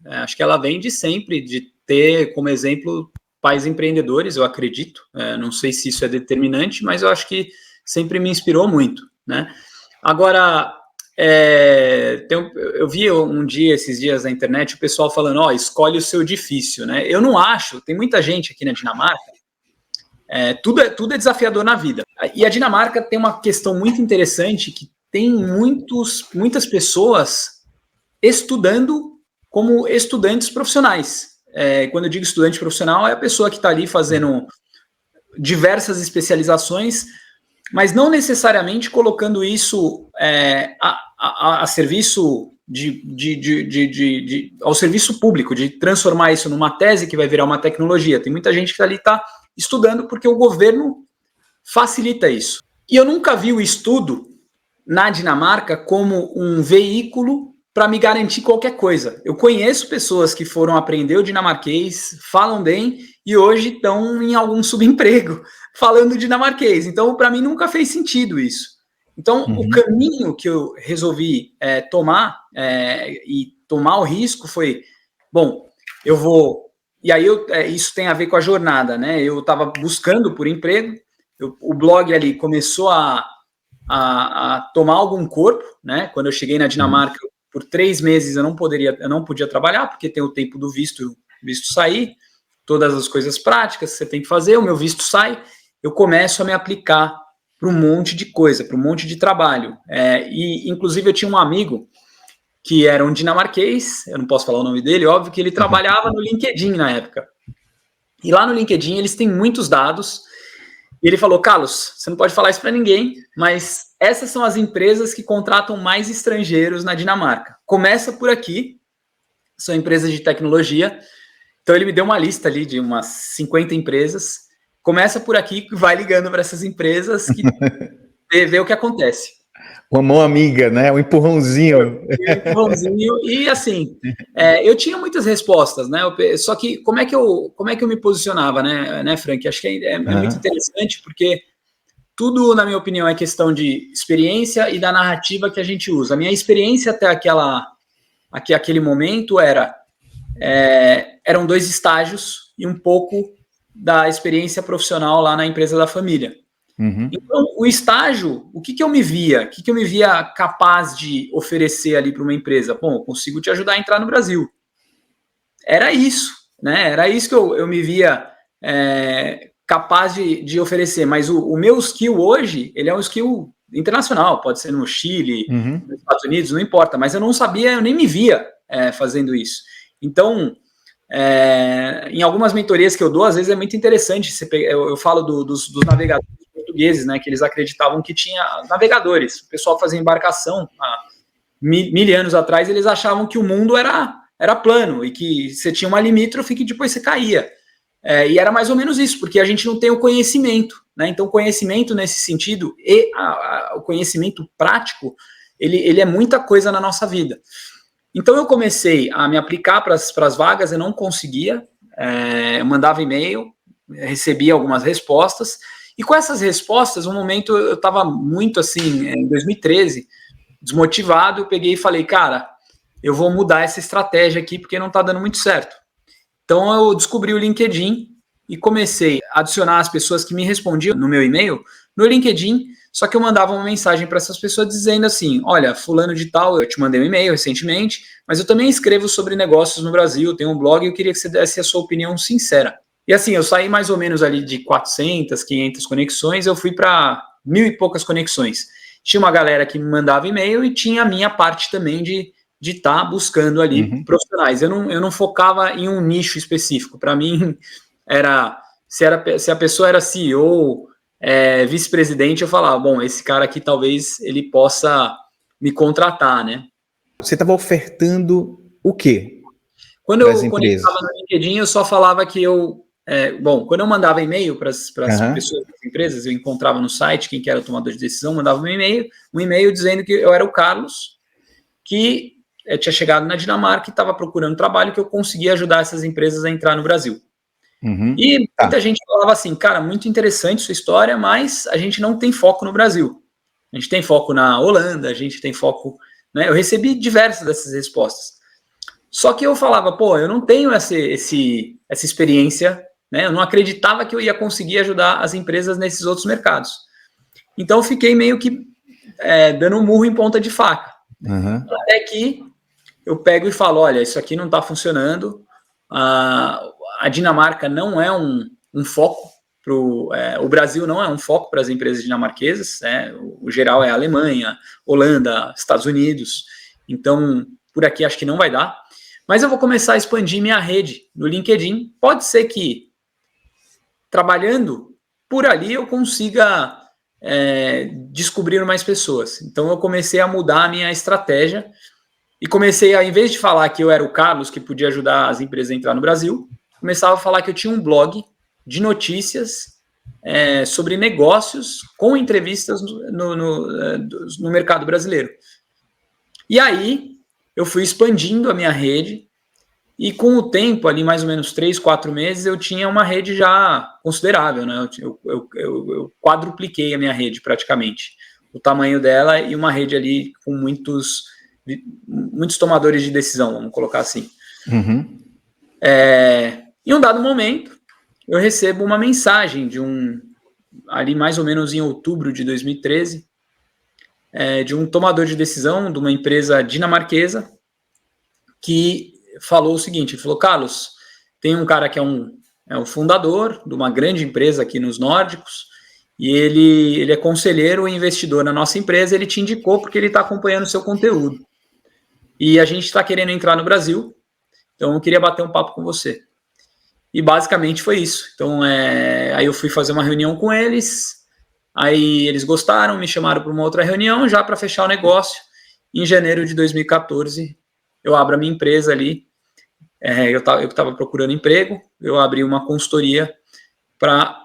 Speaker 1: acho que ela vem de sempre, de ter como exemplo pais empreendedores, eu acredito. Não sei se isso é determinante, mas eu acho que sempre me inspirou muito, né? Agora, eu vi um dia, esses dias na internet, o pessoal falando, escolhe o seu difícil, né? Eu não acho, tem muita gente aqui na Dinamarca, tudo é desafiador na vida. E a Dinamarca tem uma questão muito interessante, que tem muitas pessoas estudando como estudantes profissionais. Quando eu digo estudante profissional, é a pessoa que está ali fazendo diversas especializações, mas não necessariamente colocando isso a serviço ao serviço público, de transformar isso numa tese que vai virar uma tecnologia. Tem muita gente que ali está estudando porque o governo facilita isso. E eu nunca vi o estudo na Dinamarca como um veículo para me garantir qualquer coisa. Eu conheço pessoas que foram aprender o dinamarquês, falam bem e hoje estão em algum subemprego falando dinamarquês. Então, para mim, nunca fez sentido isso. Então, o caminho que eu resolvi tomar e tomar o risco foi, bom, eu vou... E aí, isso tem a ver com a jornada, né? Eu estava buscando por emprego, o blog ali começou a tomar algum corpo, né? Quando eu cheguei na Dinamarca, por 3 meses eu não podia trabalhar, porque tem o tempo do visto sair, todas as coisas práticas que você tem que fazer, o meu visto sai, eu começo a me aplicar para um monte de coisa, para um monte de trabalho. E, inclusive, eu tinha um amigo que era um dinamarquês, eu não posso falar o nome dele, óbvio que ele trabalhava no LinkedIn na época. E lá no LinkedIn eles têm muitos dados. E ele falou, Carlos, você não pode falar isso para ninguém, mas essas são as empresas que contratam mais estrangeiros na Dinamarca. Começa por aqui, são empresas de tecnologia. Então ele me deu uma lista ali de umas 50 empresas. Começa por aqui, vai ligando para essas empresas que vê o que acontece.
Speaker 2: Uma mão amiga, né? Um empurrãozinho.
Speaker 1: E assim, eu tinha muitas respostas, né? Só que como é que eu me posicionava, né, Frank? Acho que é muito interessante, porque tudo, na minha opinião, é questão de experiência e da narrativa que a gente usa. A minha experiência até aquele momento eram 2 estágios e um pouco da experiência profissional lá na empresa da família. Então, o estágio, o que eu me via? O que eu me via capaz de oferecer ali para uma empresa? Bom, eu consigo te ajudar a entrar no Brasil. Era isso, né? Era isso que eu me via capaz de oferecer. Mas o meu skill hoje, ele é um skill internacional. Pode ser no Chile, nos Estados Unidos, não importa. Mas eu não sabia, eu nem me via fazendo isso. Então, em algumas mentorias que eu dou, às vezes é muito interessante. Eu falo dos navegadores portugueses, né, que eles acreditavam que tinha navegadores. O pessoal fazia embarcação há mil anos atrás, eles achavam que o mundo era plano e que você tinha uma limítrofe que depois você caía. E era mais ou menos isso, porque a gente não tem o conhecimento, né? Então, conhecimento nesse sentido e o conhecimento prático, ele é muita coisa na nossa vida. Então, eu comecei a me aplicar para as vagas, eu não conseguia, eu mandava e-mail, recebia algumas respostas, e com essas respostas, um momento eu estava muito assim, em 2013, desmotivado, eu peguei e falei, cara, eu vou mudar essa estratégia aqui porque não está dando muito certo. Então eu descobri o LinkedIn e comecei a adicionar as pessoas que me respondiam no meu e-mail no LinkedIn, só que eu mandava uma mensagem para essas pessoas dizendo assim, olha, fulano de tal, eu te mandei um e-mail recentemente, mas eu também escrevo sobre negócios no Brasil, tenho um blog e eu queria que você desse a sua opinião sincera. E assim, eu saí mais ou menos ali de 400, 500 conexões, eu fui para 1.000 e poucas conexões. Tinha uma galera que me mandava e-mail e tinha a minha parte também de estar buscando ali profissionais. Eu não focava em um nicho específico. Para mim, se a pessoa era CEO vice-presidente, eu falava, bom, esse cara aqui talvez ele possa me contratar, né?
Speaker 2: Você estava ofertando o quê?
Speaker 1: Quando eu estava no LinkedIn, eu só falava que quando eu mandava e-mail para as pessoas das empresas, eu encontrava no site quem que era o tomador de decisão, mandava um e-mail dizendo que eu era o Carlos, que tinha chegado na Dinamarca e estava procurando trabalho, que eu conseguia ajudar essas empresas a entrar no Brasil. E muita gente falava assim, cara, muito interessante sua história, mas a gente não tem foco no Brasil. A gente tem foco na Holanda, a gente tem foco... Né? Eu recebi diversas dessas respostas. Só que eu falava, pô, eu não tenho essa experiência, né? Eu não acreditava que eu ia conseguir ajudar as empresas nesses outros mercados. Então eu fiquei meio que dando um murro em ponta de faca. Até que eu pego e falo, olha, isso aqui não está funcionando, a Dinamarca não é um foco, o Brasil não é um foco para as empresas dinamarquesas, né? O geral é a Alemanha, Holanda, Estados Unidos, então por aqui acho que não vai dar, mas eu vou começar a expandir minha rede no LinkedIn, pode ser que trabalhando por ali eu consiga descobrir mais pessoas. Então eu comecei a mudar a minha estratégia e comecei a, em vez de falar que eu era o Carlos que podia ajudar as empresas a entrar no Brasil, começava a falar que eu tinha um blog de notícias sobre negócios com entrevistas no mercado brasileiro. E aí eu fui expandindo a minha rede e com o tempo, ali mais ou menos 3, 4 meses, eu tinha uma rede já considerável, né? Eu quadrupliquei a minha rede praticamente, o tamanho dela, e uma rede ali com muitos tomadores de decisão, vamos colocar assim. Em um dado momento, eu recebo uma mensagem ali mais ou menos em outubro de 2013, de um tomador de decisão de uma empresa dinamarquesa que falou o seguinte, ele falou, Carlos, tem um cara que é um fundador de uma grande empresa aqui nos nórdicos, e ele é conselheiro e investidor na nossa empresa, ele te indicou porque ele está acompanhando o seu conteúdo. E a gente está querendo entrar no Brasil, então eu queria bater um papo com você. E basicamente foi isso. Então, aí eu fui fazer uma reunião com eles, aí eles gostaram, me chamaram para uma outra reunião já para fechar o negócio. Em janeiro de 2014, eu abro a minha empresa ali. Eu estava procurando emprego, eu abri uma consultoria para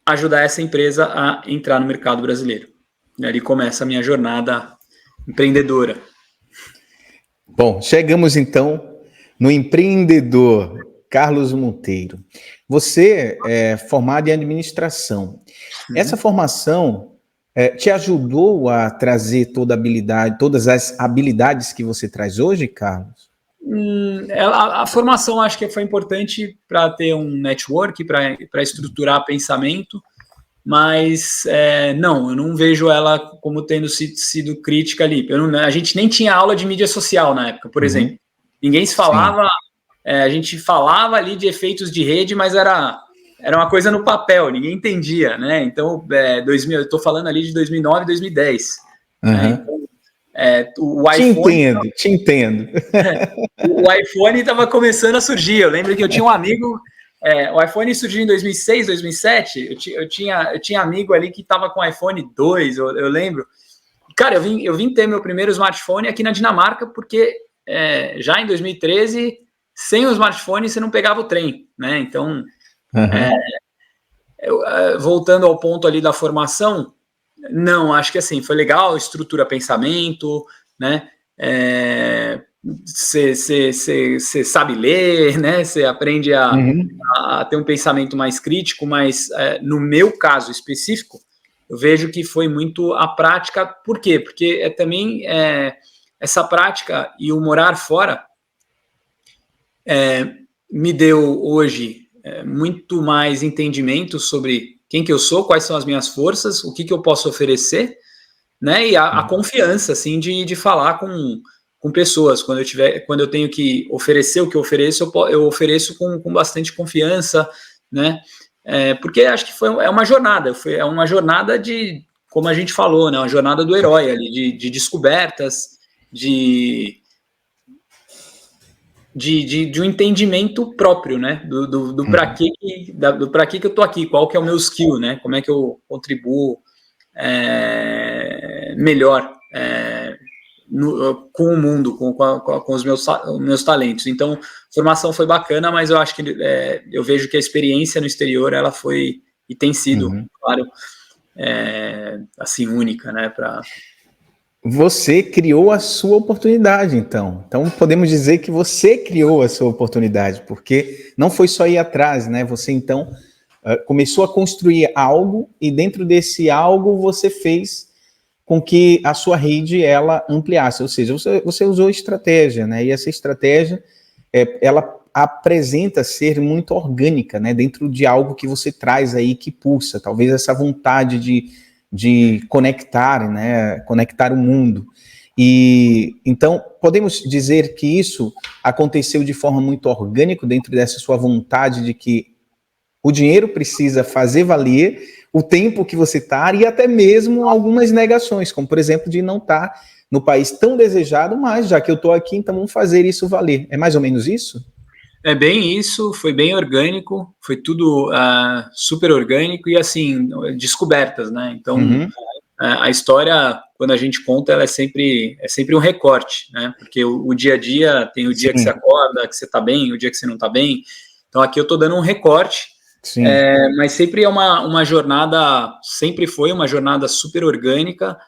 Speaker 1: ajudar essa empresa a entrar no mercado brasileiro. E ali começa a minha jornada empreendedora.
Speaker 2: Bom, chegamos então no empreendedor Carlos Monteiro. Você é formado em administração. Essa formação te ajudou a trazer todas as habilidades que você traz hoje, Carlos?
Speaker 1: A formação acho que foi importante para ter um network, para estruturar pensamento, mas não, eu não vejo ela como tendo sido crítica ali. A gente nem tinha aula de mídia social na época, por exemplo. Ninguém se falava, a gente falava ali de efeitos de rede, mas era uma coisa no papel, ninguém entendia, né? Então, eu estou falando ali de 2009, 2010. Né? Então, o iPhone...
Speaker 2: Te entendo.
Speaker 1: O iPhone estava começando a surgir. Eu lembro que eu tinha um amigo... o iPhone surgiu em 2006, 2007. Eu tinha amigo ali que estava com iPhone 2, eu lembro. Cara, eu vim ter meu primeiro smartphone aqui na Dinamarca, porque já em 2013, sem o smartphone, você não pegava o trem, né? Então, voltando ao ponto ali da formação, não, acho que assim, foi legal, estrutura pensamento, né? Você sabe ler, né? Você aprende a ter um pensamento mais crítico, mas no meu caso específico, eu vejo que foi muito a prática. Por quê? Porque também essa prática e o morar fora me deu hoje muito mais entendimento sobre quem que eu sou, quais são as minhas forças, o que eu posso oferecer, né? E a confiança, assim, de falar com pessoas. Quando eu tenho que oferecer o que eu ofereço com bastante confiança, né? Porque acho que é uma jornada, é uma jornada de, como a gente falou, né? Uma jornada do herói ali, de descobertas, de de um entendimento próprio, né? Do para que eu tô aqui, qual que é o meu skill, né? Como é que eu contribuo melhor com o mundo, com os meus talentos. Então, formação foi bacana, mas eu acho que eu vejo que a experiência no exterior, ela foi e tem sido, claro, assim, única, né?
Speaker 2: Você criou a sua oportunidade, então. Então, podemos dizer que você criou a sua oportunidade, porque não foi só ir atrás, né? Você, então, começou a construir algo e dentro desse algo você fez com que a sua rede, ela ampliasse. Ou seja, você usou estratégia, né? E essa estratégia, ela apresenta ser muito orgânica, né? Dentro de algo que você traz aí, que pulsa. Talvez essa vontade de conectar, né, conectar o mundo. E então podemos dizer que isso aconteceu de forma muito orgânica dentro dessa sua vontade de que o dinheiro precisa fazer valer o tempo que você está e até mesmo algumas negações, como por exemplo de não estar no país tão desejado, mas já que eu estou aqui, então vamos fazer isso valer. É mais ou menos isso?
Speaker 1: É bem isso, foi bem orgânico, foi tudo super orgânico e, assim, descobertas, né? Então, a história, quando a gente conta, ela é sempre um recorte, né? Porque o dia a dia, tem o dia que você acorda, que você tá bem, o dia que você não tá bem. Então, aqui eu tô dando um recorte, mas sempre é uma jornada, sempre foi uma jornada super orgânica,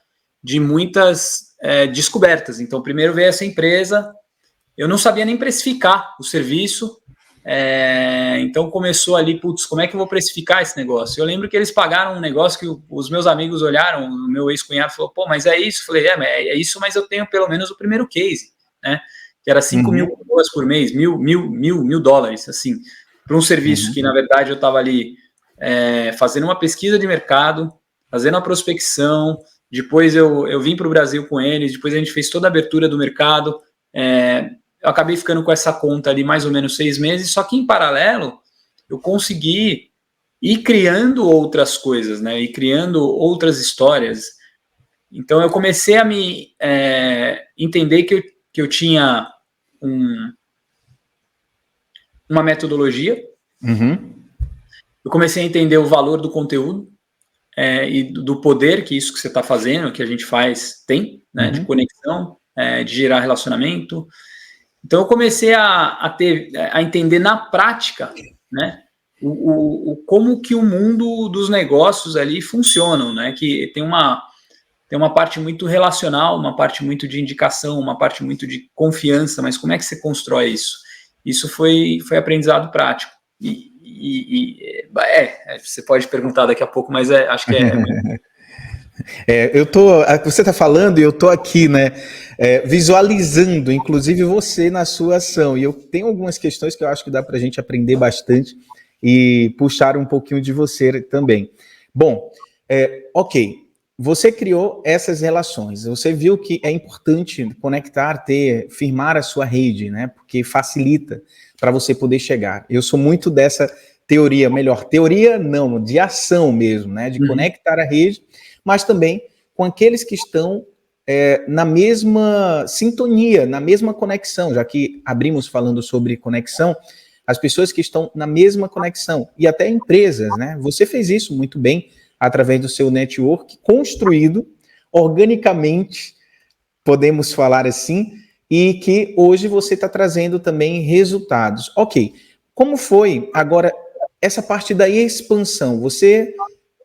Speaker 1: de muitas descobertas. Então, primeiro veio essa empresa, eu não sabia nem precificar o serviço, então começou ali, putz, como é que eu vou precificar esse negócio? Eu lembro que eles pagaram um negócio que os meus amigos olharam, o meu ex-cunhado falou, pô, mas é isso? Eu falei, é isso, mas eu tenho pelo menos o primeiro case, né? Que era 5 mil pessoas por mês, mil dólares, assim, para um serviço que, na verdade, eu estava ali fazendo uma pesquisa de mercado, fazendo a prospecção, depois eu vim para o Brasil com eles, depois a gente fez toda a abertura do mercado, eu acabei ficando com essa conta ali mais ou menos 6 meses, só que em paralelo eu consegui ir criando outras coisas, né? E criando outras histórias. Então eu comecei a me entender que eu tinha uma metodologia. Eu comecei a entender o valor do conteúdo e do poder que isso que você está fazendo, que a gente faz, tem, né? De conexão, de gerar relacionamento. Então eu comecei a entender na prática, né, como que o mundo dos negócios ali funcionam, né, que tem uma parte muito relacional, uma parte muito de indicação, uma parte muito de confiança, mas como é que você constrói isso? Isso foi aprendizado prático. Você pode perguntar daqui a pouco, mas acho que
Speaker 2: você está falando e eu estou aqui, né, visualizando, inclusive você na sua ação. E eu tenho algumas questões que eu acho que dá para a gente aprender bastante e puxar um pouquinho de você também. Bom, ok, você criou essas relações, você viu que é importante conectar, firmar a sua rede, né, porque facilita para você poder chegar. Eu sou muito dessa teoria, não, de ação mesmo, né, de conectar a rede, mas também com aqueles que estão na mesma sintonia, na mesma conexão, já que abrimos falando sobre conexão, as pessoas que estão na mesma conexão, e até empresas, né? Você fez isso muito bem, através do seu network, construído organicamente, podemos falar assim, e que hoje você está trazendo também resultados. Ok, como foi agora essa parte da expansão? Você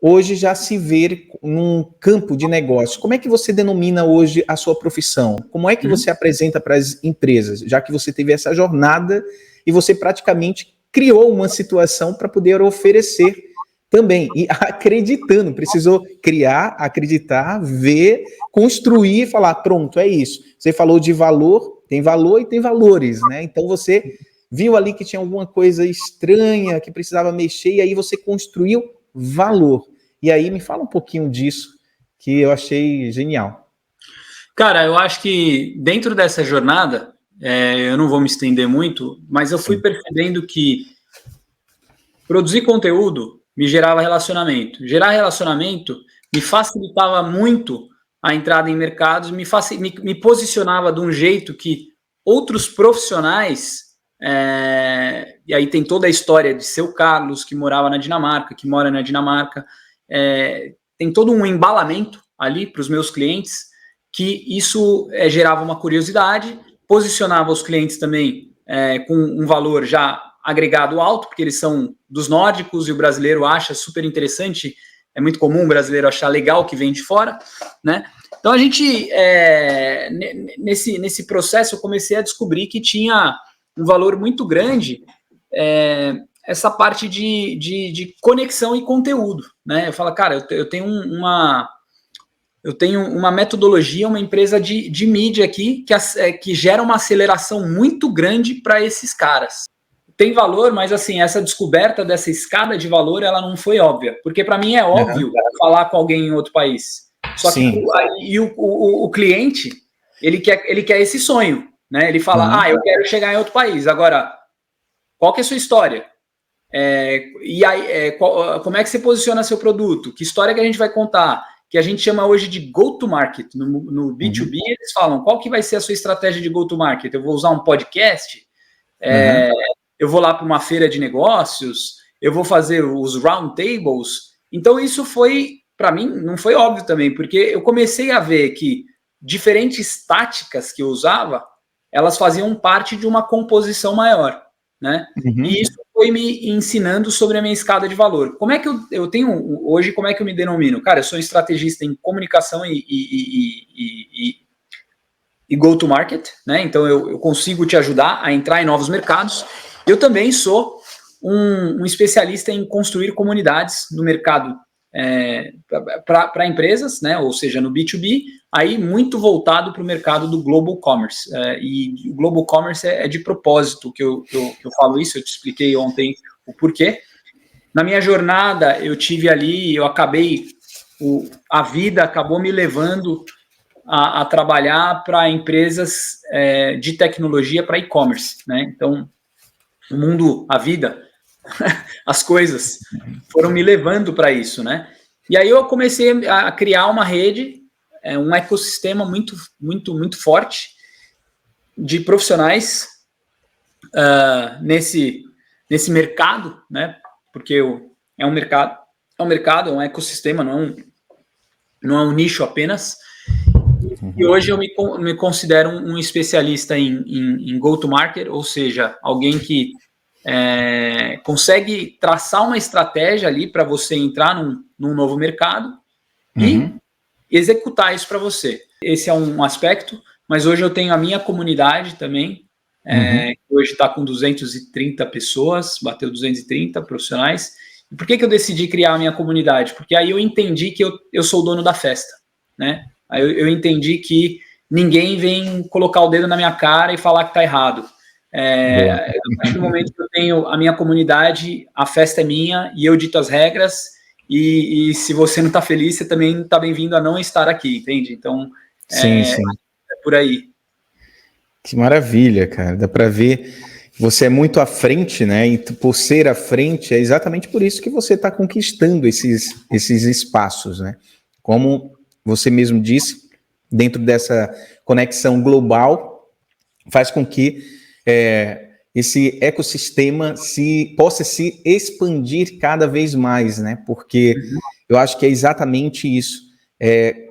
Speaker 2: hoje já se vê num campo de negócio. Como é que você denomina hoje a sua profissão? Como é que você apresenta para as empresas, já que você teve essa jornada e você praticamente criou uma situação para poder oferecer também, e acreditando, precisou criar, acreditar, ver, construir e falar, pronto, é isso. Você falou de valor e tem valores, né? Então você viu ali que tinha alguma coisa estranha, que precisava mexer, e aí você construiu valor. E aí me fala um pouquinho disso, que eu achei genial.
Speaker 1: Cara, eu acho que dentro dessa jornada, eu não vou me estender muito, mas eu fui percebendo que produzir conteúdo me gerava relacionamento. Gerar relacionamento me facilitava muito a entrada em mercados, me posicionava de um jeito que outros profissionais E aí tem toda a história de seu Carlos, que morava na Dinamarca, que mora na Dinamarca. Tem todo um embalamento ali para os meus clientes, que isso gerava uma curiosidade, posicionava os clientes também com um valor já agregado alto, porque eles são dos nórdicos e o brasileiro acha super interessante, é muito comum o brasileiro achar legal o que vem de fora, né? Então a gente, nesse processo, eu comecei a descobrir que tinha um valor muito grande essa parte de conexão e conteúdo, né? Eu falo, cara, eu tenho uma metodologia, uma empresa de mídia aqui que gera uma aceleração muito grande para esses caras. Tem valor, mas assim, essa descoberta dessa escada de valor, ela não foi óbvia. Porque para mim é óbvio falar com alguém em outro país. Só
Speaker 2: Sim.
Speaker 1: que o cliente, ele quer esse sonho, né? Ele fala, eu quero chegar em outro país. Agora, qual que é a sua história? E aí, como é que você posiciona seu produto? Que história que a gente vai contar? Que a gente chama hoje de go-to-market. No B2B, eles falam, qual que vai ser a sua estratégia de go-to-market? Eu vou usar um podcast? Eu vou lá para uma feira de negócios? Eu vou fazer os round tables? Então, isso foi, para mim, não foi óbvio também, porque eu comecei a ver que diferentes táticas que eu usava, elas faziam parte de uma composição maior, né? E isso foi me ensinando sobre a minha escada de valor. Como é que eu tenho hoje, como é que eu me denomino? Cara, eu sou estrategista em comunicação e go-to-market, né? Então eu consigo te ajudar a entrar em novos mercados. Eu também sou um especialista em construir comunidades no mercado para empresas, né? Ou seja, no B2B, aí muito voltado para o mercado do Global Commerce. E o Global Commerce é de propósito que eu falo isso, eu te expliquei ontem o porquê. Na minha jornada, eu tive ali, a vida acabou me levando a trabalhar para empresas de tecnologia para e-commerce, né? Então, o mundo, a vida, as coisas foram me levando para isso, né? E aí eu comecei a criar uma rede, um ecossistema muito, muito, muito forte de profissionais nesse mercado, né? Porque é um mercado, é um ecossistema, não é um nicho apenas. E hoje eu me considero um especialista em go-to-market, ou seja, alguém que consegue traçar uma estratégia ali para você entrar num novo mercado e executar isso para você. Esse é um aspecto, mas hoje eu tenho a minha comunidade também, que hoje está com 230 pessoas, bateu 230 profissionais. E por que eu decidi criar a minha comunidade? Porque aí eu entendi que eu sou o dono da festa, né? Aí eu entendi que ninguém vem colocar o dedo na minha cara e falar que está errado. A partir do momento que eu tenho a minha comunidade, a festa é minha e eu dito as regras, e se você não está feliz, você também está bem-vindo a não estar aqui, entende? Então,
Speaker 2: sim.
Speaker 1: É por aí.
Speaker 2: Que maravilha, cara. Dá para ver que você é muito à frente, né? E por ser à frente, é exatamente por isso que você está conquistando esses espaços, né? Como você mesmo disse, dentro dessa conexão global, faz com que esse ecossistema possa se expandir cada vez mais, né? Porque eu acho que é exatamente isso,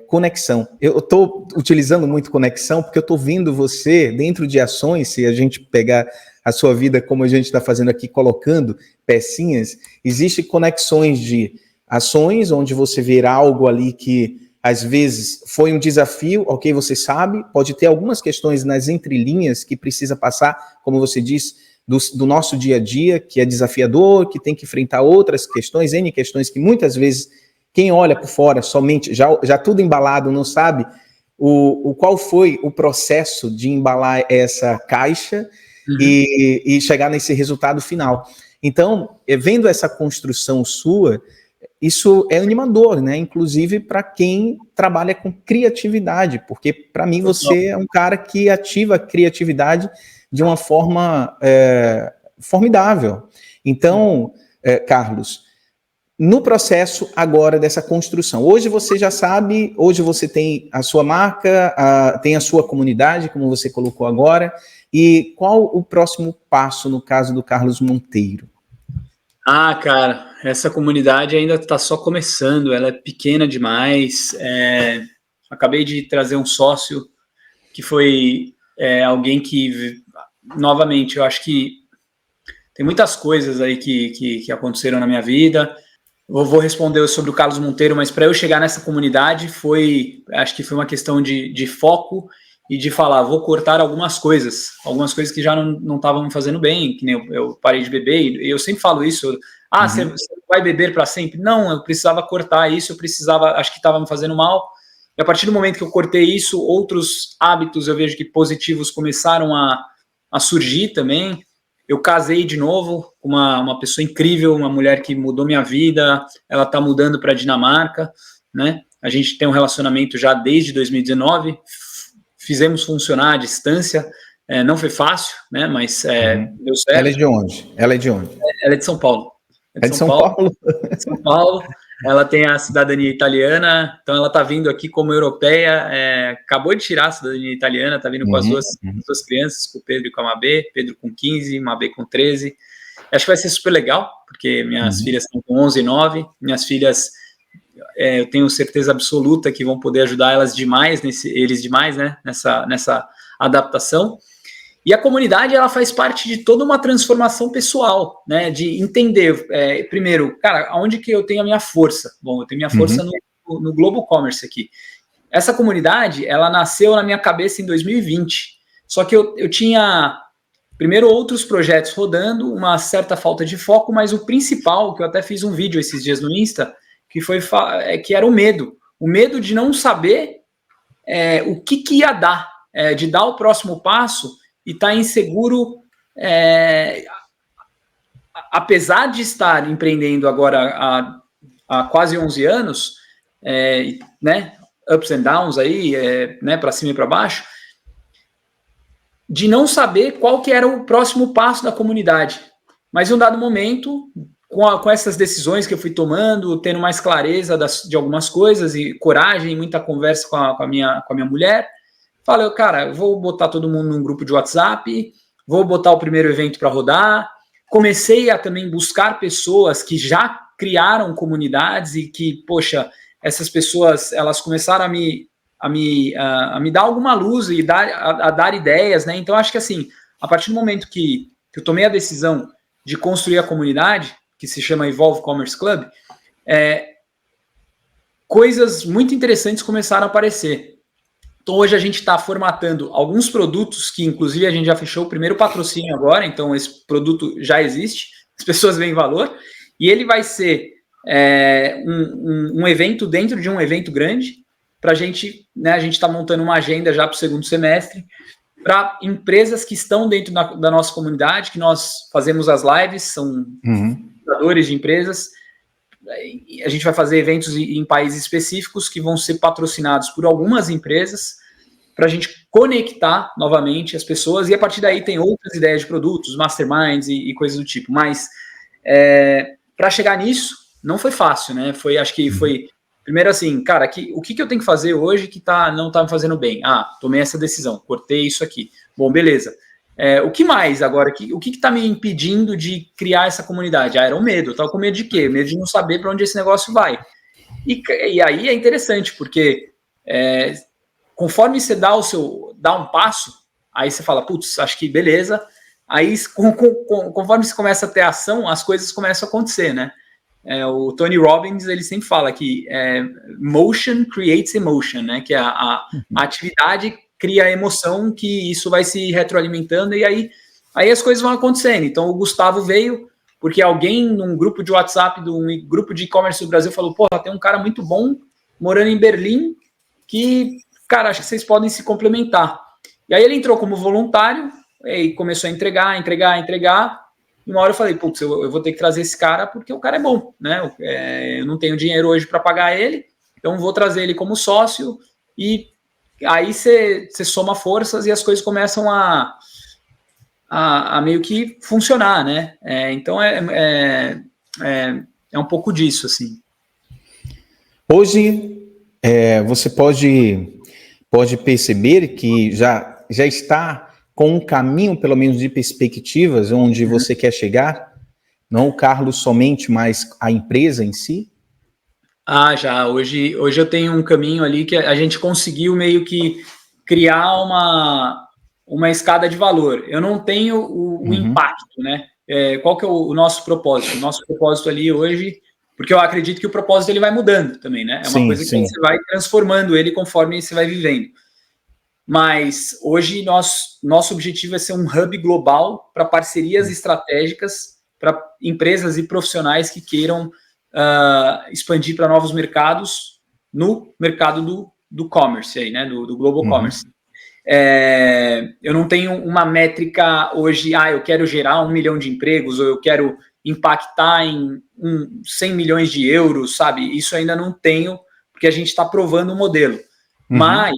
Speaker 2: conexão. Eu estou utilizando muito conexão porque eu estou vendo você dentro de ações, se a gente pegar a sua vida como a gente está fazendo aqui, colocando pecinhas, existem conexões de ações, onde você vê algo ali que às vezes foi um desafio, ok, você sabe, pode ter algumas questões nas entrelinhas que precisa passar, como você disse, do nosso dia a dia, que é desafiador, que tem que enfrentar outras questões, N questões que muitas vezes quem olha por fora somente, já tudo embalado, não sabe qual foi o processo de embalar essa caixa e chegar nesse resultado final. Então, vendo essa construção sua, isso é animador, né? Inclusive para quem trabalha com criatividade, porque para mim você é um cara que ativa a criatividade de uma forma formidável. Então, Carlos, no processo agora dessa construção, hoje você já sabe, hoje você tem a sua marca, tem a sua comunidade, como você colocou agora, E qual o próximo passo no caso do Carlos Monteiro?
Speaker 1: Cara, essa comunidade ainda está só começando, ela é pequena demais. Acabei de trazer um sócio que foi alguém que, novamente, eu acho que tem muitas coisas aí que aconteceram na minha vida. Eu vou responder sobre o Carlos Monteiro, mas para eu chegar nessa comunidade acho que foi uma questão de foco e de falar, vou cortar algumas coisas que já não estavam me fazendo bem, que nem eu parei de beber, e eu sempre falo isso, você vai beber para sempre? Não, eu precisava cortar isso, acho que estava me fazendo mal, e a partir do momento que eu cortei isso, outros hábitos eu vejo que positivos começaram a surgir também. Eu casei de novo com uma pessoa incrível, uma mulher que mudou minha vida, ela está mudando para a Dinamarca, né? A gente tem um relacionamento já desde 2019, fizemos funcionar à distância, não foi fácil, né? Mas deu certo.
Speaker 2: Ela é de onde? Ela é de
Speaker 1: São Paulo.
Speaker 2: É de São Paulo?
Speaker 1: São Paulo. Ela tem a cidadania italiana, então ela está vindo aqui como europeia, acabou de tirar a cidadania italiana, está vindo com as duas crianças, com o Pedro e com a Mabê, Pedro com 15, Mabê com 13. Acho que vai ser super legal, porque minhas filhas estão com 11 e 9, minhas filhas, eu tenho certeza absoluta que vão poder ajudar eles demais, né, nessa adaptação. E a comunidade, ela faz parte de toda uma transformação pessoal, né? De entender, primeiro, cara, aonde que eu tenho a minha força? Bom, eu tenho minha força no Global Commerce aqui. Essa comunidade, ela nasceu na minha cabeça em 2020. Só que eu tinha, primeiro, outros projetos rodando, uma certa falta de foco, mas o principal, que eu até fiz um vídeo esses dias no Insta, que era o medo. O medo de não saber o que ia dar, de dar o próximo passo e tá inseguro, apesar de estar empreendendo agora há quase 11 anos, né, ups and downs aí, né, para cima e para baixo, de não saber qual que era o próximo passo da comunidade. Mas em um dado momento, com essas decisões que eu fui tomando, tendo mais clareza de algumas coisas e coragem, muita conversa com a minha mulher, falei, cara, eu vou botar todo mundo num grupo de WhatsApp, vou botar o primeiro evento para rodar. Comecei a também buscar pessoas que já criaram comunidades e que, poxa, essas pessoas, elas começaram a me dar alguma luz e a dar ideias, né? Então, acho que assim, a partir do momento que eu tomei a decisão de construir a comunidade, que se chama Evolve Commerce Club, coisas muito interessantes começaram a aparecer. Então, hoje a gente está formatando alguns produtos que, inclusive, a gente já fechou o primeiro patrocínio agora, então esse produto já existe, as pessoas veem valor, e ele vai ser um evento dentro de um evento grande, para a gente, né, a gente está montando uma agenda já para o segundo semestre, para empresas que estão dentro da nossa comunidade, que nós fazemos as lives, são fundadores de empresas. A gente vai fazer eventos em países específicos que vão ser patrocinados por algumas empresas para a gente conectar novamente as pessoas, e a partir daí tem outras ideias de produtos, masterminds e coisas do tipo. Mas para chegar nisso não foi fácil, né? Acho que foi primeiro assim, cara, o que eu tenho que fazer hoje que não tá me fazendo bem? Tomei essa decisão, cortei isso aqui. Bom, beleza. O que mais agora? O que está me impedindo de criar essa comunidade? Era o medo. Eu estava com medo de quê? Medo de não saber para onde esse negócio vai. E aí é interessante, porque conforme você dá um passo, aí você fala, putz, acho que beleza. Aí, conforme você começa a ter ação, as coisas começam a acontecer, né? O Tony Robbins, ele sempre fala que motion creates emotion, né? Que a atividade cria a emoção, que isso vai se retroalimentando, e aí as coisas vão acontecendo. Então, o Gustavo veio porque alguém num grupo de WhatsApp, de um grupo de e-commerce do Brasil, falou, porra, tem um cara muito bom morando em Berlim que, cara, acho que vocês podem se complementar. E aí ele entrou como voluntário e começou a entregar. E uma hora eu falei, putz, eu vou ter que trazer esse cara porque o cara é bom, né? Eu não tenho dinheiro hoje para pagar ele, então vou trazer ele como sócio, e aí você soma forças e as coisas começam a meio que funcionar, né? Então é um pouco disso, assim.
Speaker 2: Hoje você pode perceber que já está com um caminho, pelo menos, de perspectivas onde você quer chegar? Não o Carlos somente, mas a empresa em si?
Speaker 1: Ah, já. Hoje eu tenho um caminho ali que a gente conseguiu meio que criar uma escada de valor. Eu não tenho o impacto, né? Qual que é o nosso propósito? O nosso propósito ali hoje, porque eu acredito que o propósito ele vai mudando também, né? É uma coisa que você vai transformando ele conforme você vai vivendo. Mas hoje nosso objetivo é ser um hub global para parcerias estratégicas para empresas e profissionais que queiram expandir para novos mercados no mercado do commerce, aí, né, do global commerce. Eu não tenho uma métrica hoje, eu quero gerar 1 milhão de empregos, ou eu quero impactar em 100 milhões de euros, sabe? Isso ainda não tenho, porque a gente está provando o modelo. Mas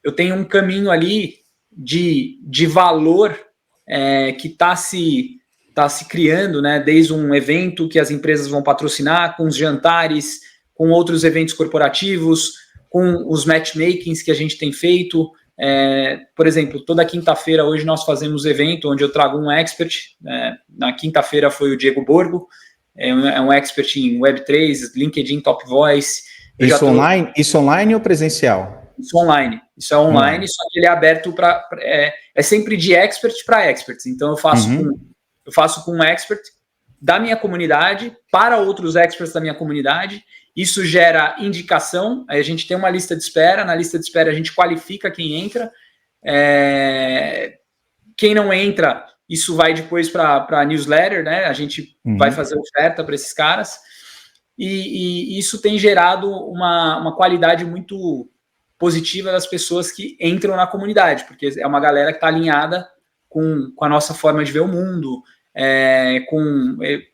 Speaker 1: eu tenho um caminho ali de valor que está se criando, né? Desde um evento que as empresas vão patrocinar, com os jantares, com outros eventos corporativos, com os matchmakings que a gente tem feito. Por exemplo, toda quinta-feira hoje nós fazemos evento onde eu trago um expert. Na quinta-feira foi o Diego Borgo, é um expert em Web3, LinkedIn Top Voice.
Speaker 2: Isso online ou presencial?
Speaker 1: Isso online. Isso é online, só que ele é aberto para... É sempre de expert para experts. Então eu faço com um expert da minha comunidade para outros experts da minha comunidade. Isso gera indicação. Aí a gente tem uma lista de espera. Na lista de espera a gente qualifica quem entra. Quem não entra, isso vai depois para a newsletter, né? A gente vai fazer oferta para esses caras. E isso tem gerado uma qualidade muito positiva das pessoas que entram na comunidade, porque é uma galera que está alinhada com a nossa forma de ver o mundo.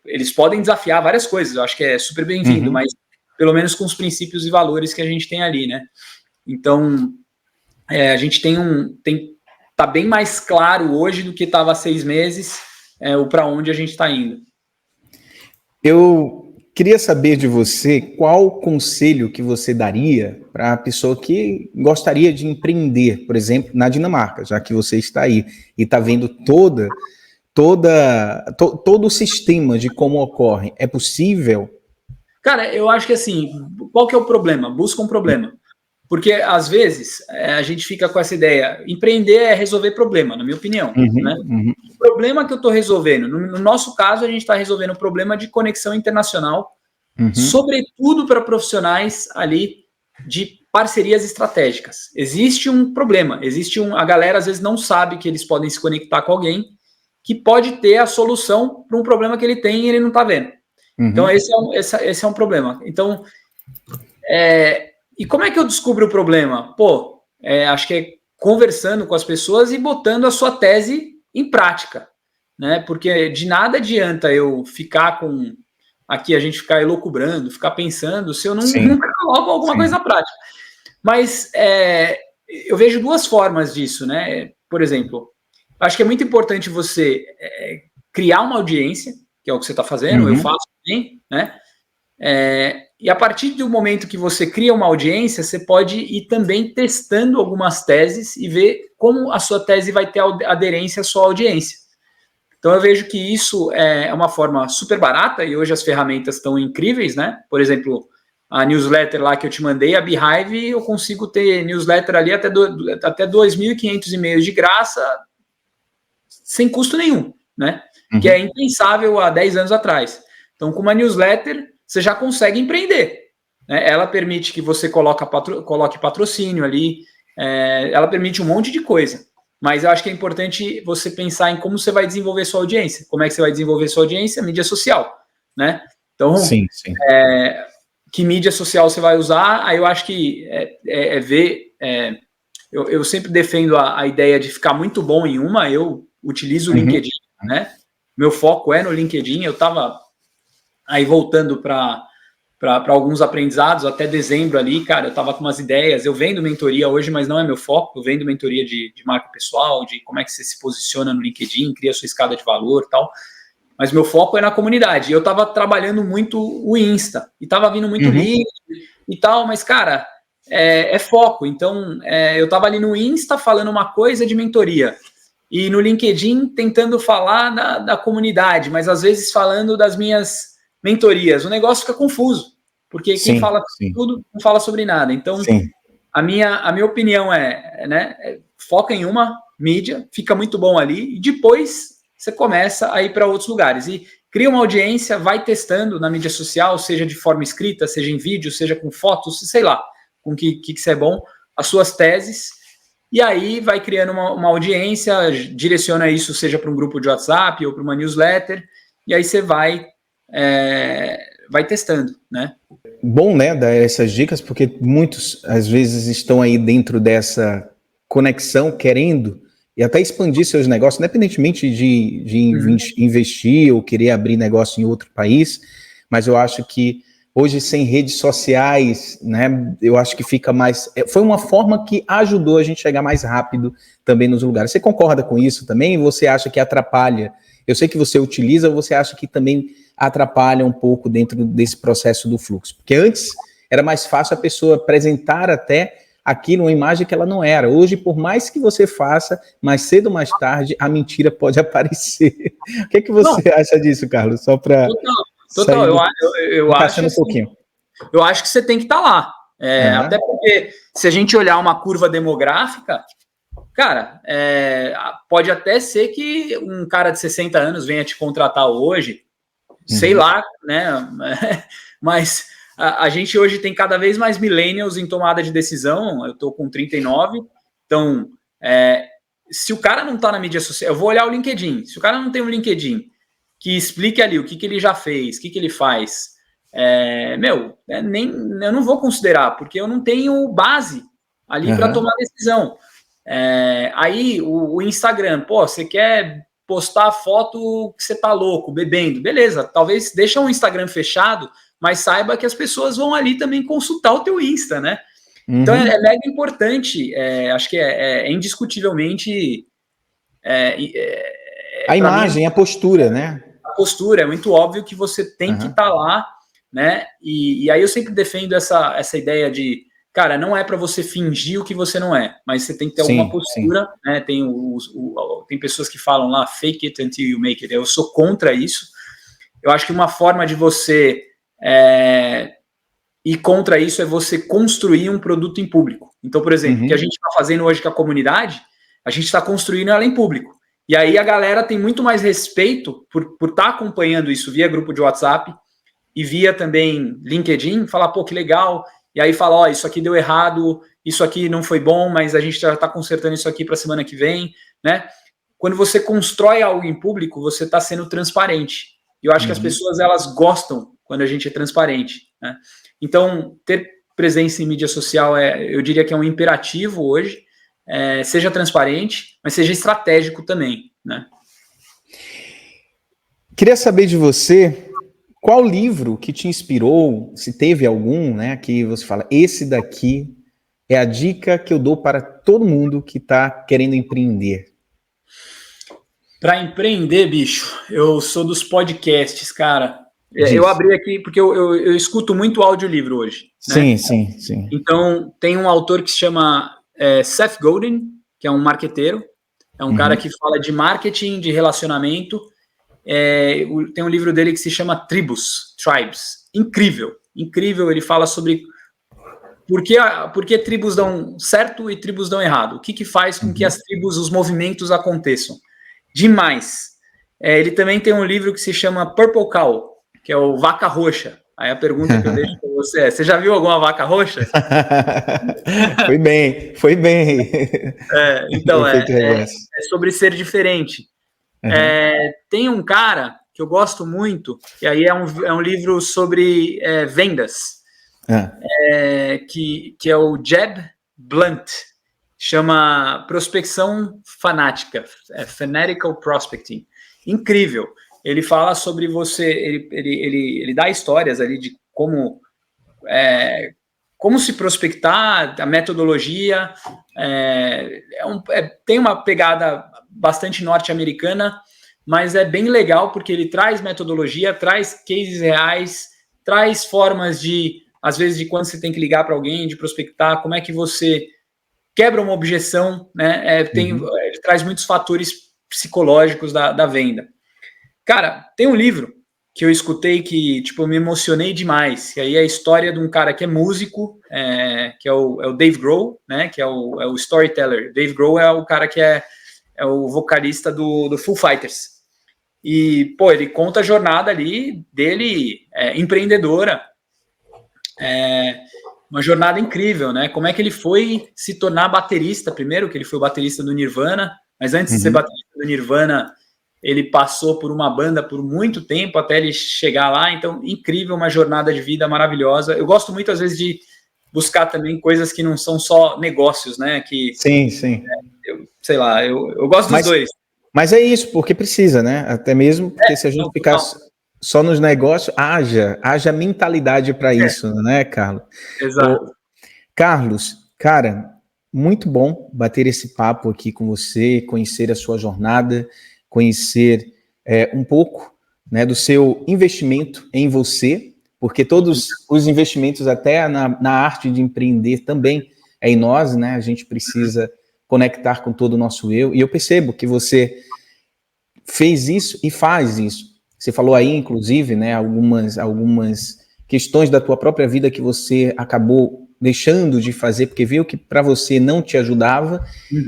Speaker 1: Eles podem desafiar várias coisas, eu acho que é super bem-vindo, mas pelo menos com os princípios e valores que a gente tem ali, né? Então, a gente tá bem mais claro hoje do que estava há 6 meses, o para onde a gente está indo.
Speaker 2: Eu queria saber de você qual conselho que você daria para a pessoa que gostaria de empreender, por exemplo, na Dinamarca, já que você está aí e está vendo todo o sistema de como ocorre. É possível?
Speaker 1: Cara, eu acho que assim, qual que é o problema? Busca um problema. Porque, às vezes, a gente fica com essa ideia, empreender é resolver problema, na minha opinião. Né? O problema que eu estou resolvendo, no nosso caso, a gente está resolvendo o problema de conexão internacional, sobretudo para profissionais ali de parcerias estratégicas. Existe um problema, a galera às vezes não sabe que eles podem se conectar com alguém que pode ter a solução para um problema que ele tem e ele não está vendo. Então, esse é um problema. Então, e como é que eu descubro o problema? Acho que é conversando com as pessoas e botando a sua tese em prática, né? Porque de nada adianta eu ficar aqui a gente ficar elucubrando, ficar pensando, se eu nunca coloco alguma coisa na prática. Mas eu vejo 2 formas disso, né? Por exemplo, acho que é muito importante você criar uma audiência, que é o que você está fazendo, eu faço também, né? E a partir do momento que você cria uma audiência, você pode ir também testando algumas teses e ver como a sua tese vai ter aderência à sua audiência. Então eu vejo que isso é uma forma super barata e hoje as ferramentas estão incríveis, né? Por exemplo, a newsletter lá que eu te mandei, a Beehive, eu consigo ter newsletter ali até 2.500 e-mails de graça, sem custo nenhum, né? Que é impensável há 10 anos atrás. Então, com uma newsletter, você já consegue empreender. Né? Ela permite que você coloque patrocínio ali, ela permite um monte de coisa. Mas eu acho que é importante você pensar em como você vai desenvolver sua audiência. Como é que você vai desenvolver sua audiência? Mídia social, né? Então, que mídia social você vai usar? Aí eu acho que eu sempre defendo a ideia de ficar muito bom em uma. Eu utilizo o LinkedIn, né? Meu foco é no LinkedIn. Eu estava aí voltando para alguns aprendizados, até dezembro ali, cara, eu estava com umas ideias, eu vendo mentoria hoje, mas não é meu foco, eu vendo mentoria de marca pessoal, de como é que você se posiciona no LinkedIn, cria sua escada de valor e tal, mas meu foco é na comunidade, eu estava trabalhando muito o Insta, e estava vindo muito link e tal, mas, cara, é foco, então, eu estava ali no Insta falando uma coisa de mentoria, e no LinkedIn tentando falar da comunidade, mas às vezes falando das minhas mentorias. O negócio fica confuso, porque quem fala tudo não fala sobre nada. Então, a minha opinião foca em uma mídia, fica muito bom ali, e depois você começa a ir para outros lugares. E cria uma audiência, vai testando na mídia social, seja de forma escrita, seja em vídeo, seja com fotos, sei lá, com que você é bom, as suas teses, e aí vai criando uma audiência, direciona isso, seja para um grupo de WhatsApp ou para uma newsletter, e aí você vai testando, né?
Speaker 2: Bom, né, dar essas dicas, porque muitos, às vezes, estão aí dentro dessa conexão, querendo e até expandir seus negócios, independentemente de investir ou querer abrir negócio em outro país, mas eu acho que hoje, sem redes sociais, né, eu acho que fica mais... Foi uma forma que ajudou a gente chegar mais rápido também nos lugares. Você concorda com isso também? Você acha que atrapalha? Eu sei que você utiliza, você acha que também atrapalha um pouco dentro desse processo do fluxo? Porque antes era mais fácil a pessoa apresentar até aquilo, uma imagem que ela não era. Hoje, por mais que você faça, mais cedo ou mais tarde, a mentira pode aparecer. O que é que você acha disso, Carlos? Só para...
Speaker 1: Total, eu acho
Speaker 2: um pouquinho.
Speaker 1: Eu acho que você tem que estar lá. Até porque, se a gente olhar uma curva demográfica, cara, pode até ser que um cara de 60 anos venha te contratar hoje, sei lá, né? Mas a gente hoje tem cada vez mais millennials em tomada de decisão. Eu tô com 39, então, se o cara não tá na mídia social, eu vou olhar o LinkedIn. Se o cara não tem um LinkedIn que explique ali o que ele já fez, o que ele faz, eu não vou considerar, porque eu não tenho base ali para tomar decisão. Aí o Instagram, você quer postar foto que você tá louco, bebendo, beleza, talvez deixa o Instagram fechado, mas saiba que as pessoas vão ali também consultar o teu Insta, né? Então é mega importante, acho que é indiscutivelmente
Speaker 2: a imagem, a postura, né?
Speaker 1: A postura, é muito óbvio que você tem que estar lá, né? E aí eu sempre defendo essa ideia de, cara, não é para você fingir o que você não é, mas você tem que ter alguma postura, né? Tem pessoas que falam lá, fake it until you make it. Eu sou contra isso. Eu acho que uma forma de você ir contra isso é você construir um produto em público. Então, por exemplo, o que a gente está fazendo hoje com a comunidade, a gente está construindo ela em público. E aí a galera tem muito mais respeito por estar acompanhando isso via grupo de WhatsApp e via também LinkedIn, falar, pô, que legal, e aí fala, isso aqui deu errado, isso aqui não foi bom, mas a gente já está consertando isso aqui para a semana que vem, né? Quando você constrói algo em público, você está sendo transparente. E eu acho que as pessoas, elas gostam quando a gente é transparente, né? Então, ter presença em mídia social, eu diria que é um imperativo hoje. Seja transparente, mas seja estratégico também, né?
Speaker 2: Queria saber de você, qual livro que te inspirou, se teve algum, né, que você fala, esse daqui é a dica que eu dou para todo mundo que está querendo empreender. Para
Speaker 1: empreender, bicho, eu sou dos podcasts, cara. Eu abri aqui porque eu escuto muito audiolivro hoje.
Speaker 2: Sim, né? sim.
Speaker 1: Então, tem um autor que se chama Seth Godin, que é um marqueteiro, é um cara que fala de marketing, de relacionamento. Tem um livro dele que se chama Tribes. Incrível. Ele fala sobre por que tribos dão certo e tribos dão errado. O que faz com que as tribos, os movimentos aconteçam. Demais. Ele também tem um livro que se chama Purple Cow, que é o Vaca Roxa. Aí a pergunta que eu deixo para você é, você já viu alguma vaca roxa?
Speaker 2: Foi bem.
Speaker 1: Então, é sobre ser diferente. Tem um cara que eu gosto muito, e aí é um livro sobre vendas, que é o Jeb Blunt, chama Prospecção Fanática, Fanatical Prospecting. Incrível. Ele fala sobre você, ele dá histórias ali de como se prospectar, a metodologia, tem uma pegada bastante norte-americana, mas é bem legal porque ele traz metodologia, traz cases reais, traz formas de, às vezes, de quando você tem que ligar para alguém, de prospectar, como é que você quebra uma objeção, né? ele traz muitos fatores psicológicos da venda. Cara, tem um livro que eu escutei que, tipo, eu me emocionei demais, e aí é a história de um cara que é músico, que é o Dave Grohl, né, que é o storyteller. Dave Grohl é o cara que é o vocalista do Foo Fighters. E, pô, ele conta a jornada ali dele, empreendedora, uma jornada incrível, né? Como é que ele foi se tornar baterista, primeiro, que ele foi o baterista do Nirvana, mas antes de ser baterista do Nirvana, ele passou por uma banda por muito tempo até ele chegar lá, então, incrível, uma jornada de vida maravilhosa. Eu gosto muito, às vezes, de buscar também coisas que não são só negócios, né? Que,
Speaker 2: sim, sim.
Speaker 1: Sei lá, eu gosto dos dois.
Speaker 2: Mas é isso, porque precisa, né? Até mesmo porque se a gente ficar só nos negócios, haja mentalidade para isso, né, Carlos?
Speaker 1: Exato.
Speaker 2: Carlos, cara, muito bom bater esse papo aqui com você, conhecer a sua jornada, conhecer um pouco, né, do seu investimento em você, porque todos os investimentos, até na arte de empreender também, é em nós, né? A gente precisa conectar com todo o nosso eu, e eu percebo que você fez isso e faz isso. Você falou aí, inclusive, né, algumas questões da tua própria vida que você acabou deixando de fazer, porque viu que para você não te ajudava,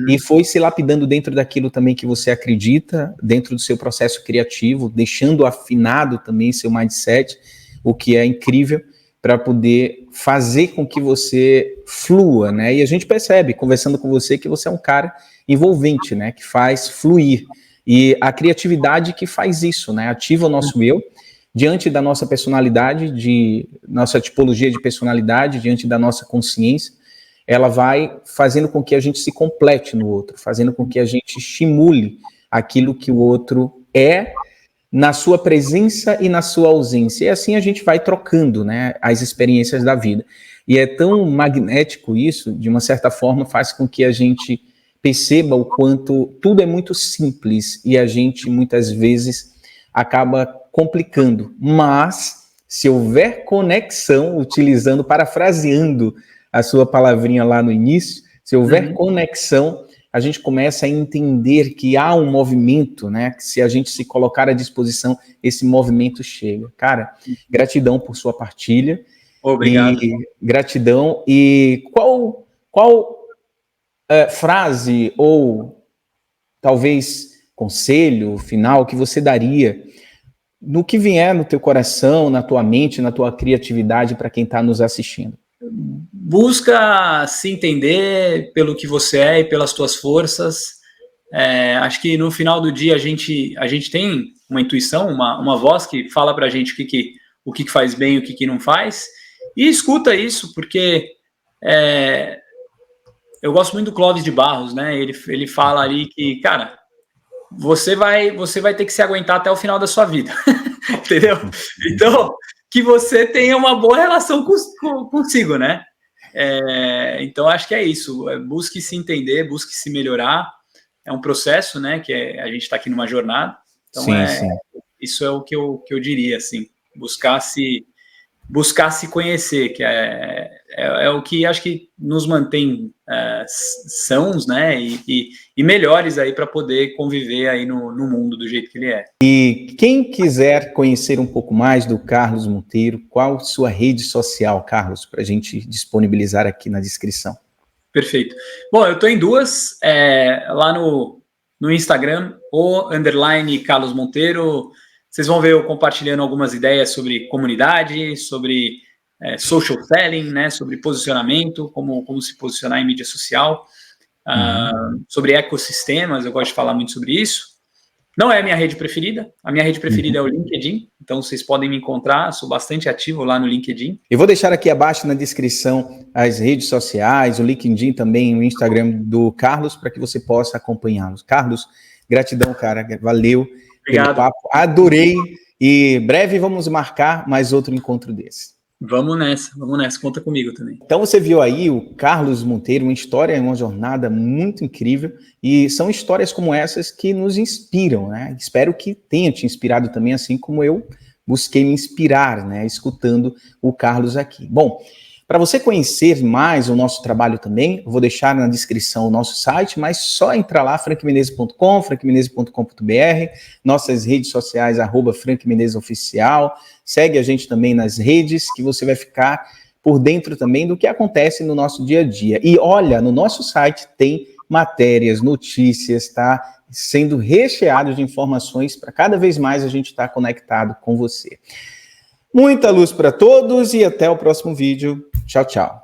Speaker 2: e foi se lapidando dentro daquilo também que você acredita, dentro do seu processo criativo, deixando afinado também seu mindset, o que é incrível, para poder fazer com que você flua, né? E a gente percebe, conversando com você, que você é um cara envolvente, né? Que faz fluir. E a criatividade que faz isso, né? Ativa o nosso eu, diante da nossa personalidade, de nossa tipologia de personalidade, diante da nossa consciência, ela vai fazendo com que a gente se complete no outro, fazendo com que a gente estimule aquilo que o outro é, na sua presença e na sua ausência. E assim a gente vai trocando, né, as experiências da vida. E é tão magnético isso, de uma certa forma, faz com que a gente perceba o quanto tudo é muito simples e a gente, muitas vezes, acaba complicando. Mas, se houver conexão, parafraseando a sua palavrinha lá no início, se houver conexão, a gente começa a entender que há um movimento, né? Que se a gente se colocar à disposição, esse movimento chega. Cara, gratidão por sua partilha.
Speaker 1: Obrigado.
Speaker 2: E gratidão. E qual frase ou talvez conselho final que você daria no que vier no teu coração, na tua mente, na tua criatividade para quem está nos assistindo?
Speaker 1: Busca se entender pelo que você é e pelas tuas forças. Acho que no final do dia a gente tem uma intuição, uma voz que fala para a gente o que faz bem e o que não faz, e escuta isso, porque eu gosto muito do Clóvis de Barros, né? Ele fala ali que, cara, você vai ter que se aguentar até o final da sua vida, entendeu? Então, que você tenha uma boa relação consigo, né? Então, acho que é isso. Busque se entender, busque se melhorar. É um processo, né? Que a gente está aqui numa jornada. Então, sim. Isso é o que eu diria, assim. Buscar se conhecer, que é o que acho que nos mantém sãos, né, e melhores aí para poder conviver aí no mundo do jeito que ele é.
Speaker 2: E quem quiser conhecer um pouco mais do Carlos Monteiro, qual sua rede social, Carlos, para a gente disponibilizar aqui na descrição?
Speaker 1: Perfeito. Bom, eu estou em duas, lá no Instagram, _Carlos Monteiro. Vocês vão ver eu compartilhando algumas ideias sobre comunidade, sobre social selling, né, sobre posicionamento, como se posicionar em mídia social, sobre ecossistemas, eu gosto de falar muito sobre isso. Não é a minha rede preferida, a minha rede preferida é o LinkedIn, então vocês podem me encontrar, sou bastante ativo lá no LinkedIn.
Speaker 2: Eu vou deixar aqui abaixo na descrição as redes sociais, o LinkedIn também, o Instagram do Carlos, para que você possa acompanhá-los. Carlos, gratidão, cara, valeu.
Speaker 1: Obrigado.
Speaker 2: Pelo papo, adorei, e breve vamos marcar mais outro encontro desse.
Speaker 1: Vamos nessa, conta comigo também.
Speaker 2: Então você viu aí o Carlos Monteiro, uma história, uma jornada muito incrível, e são histórias como essas que nos inspiram, né? Espero que tenha te inspirado também, assim como eu busquei me inspirar, né? Escutando o Carlos aqui. Bom, Para você conhecer mais o nosso trabalho também, eu vou deixar na descrição o nosso site, mas só entrar lá, frankmenezes.com, frankmenezes.com.br, nossas redes sociais, @frankmenezesoficial, segue a gente também nas redes, que você vai ficar por dentro também do que acontece no nosso dia a dia. E olha, no nosso site tem matérias, notícias, tá sendo recheado de informações para cada vez mais a gente estar conectado com você. Muita luz para todos e até o próximo vídeo. Tchau, tchau.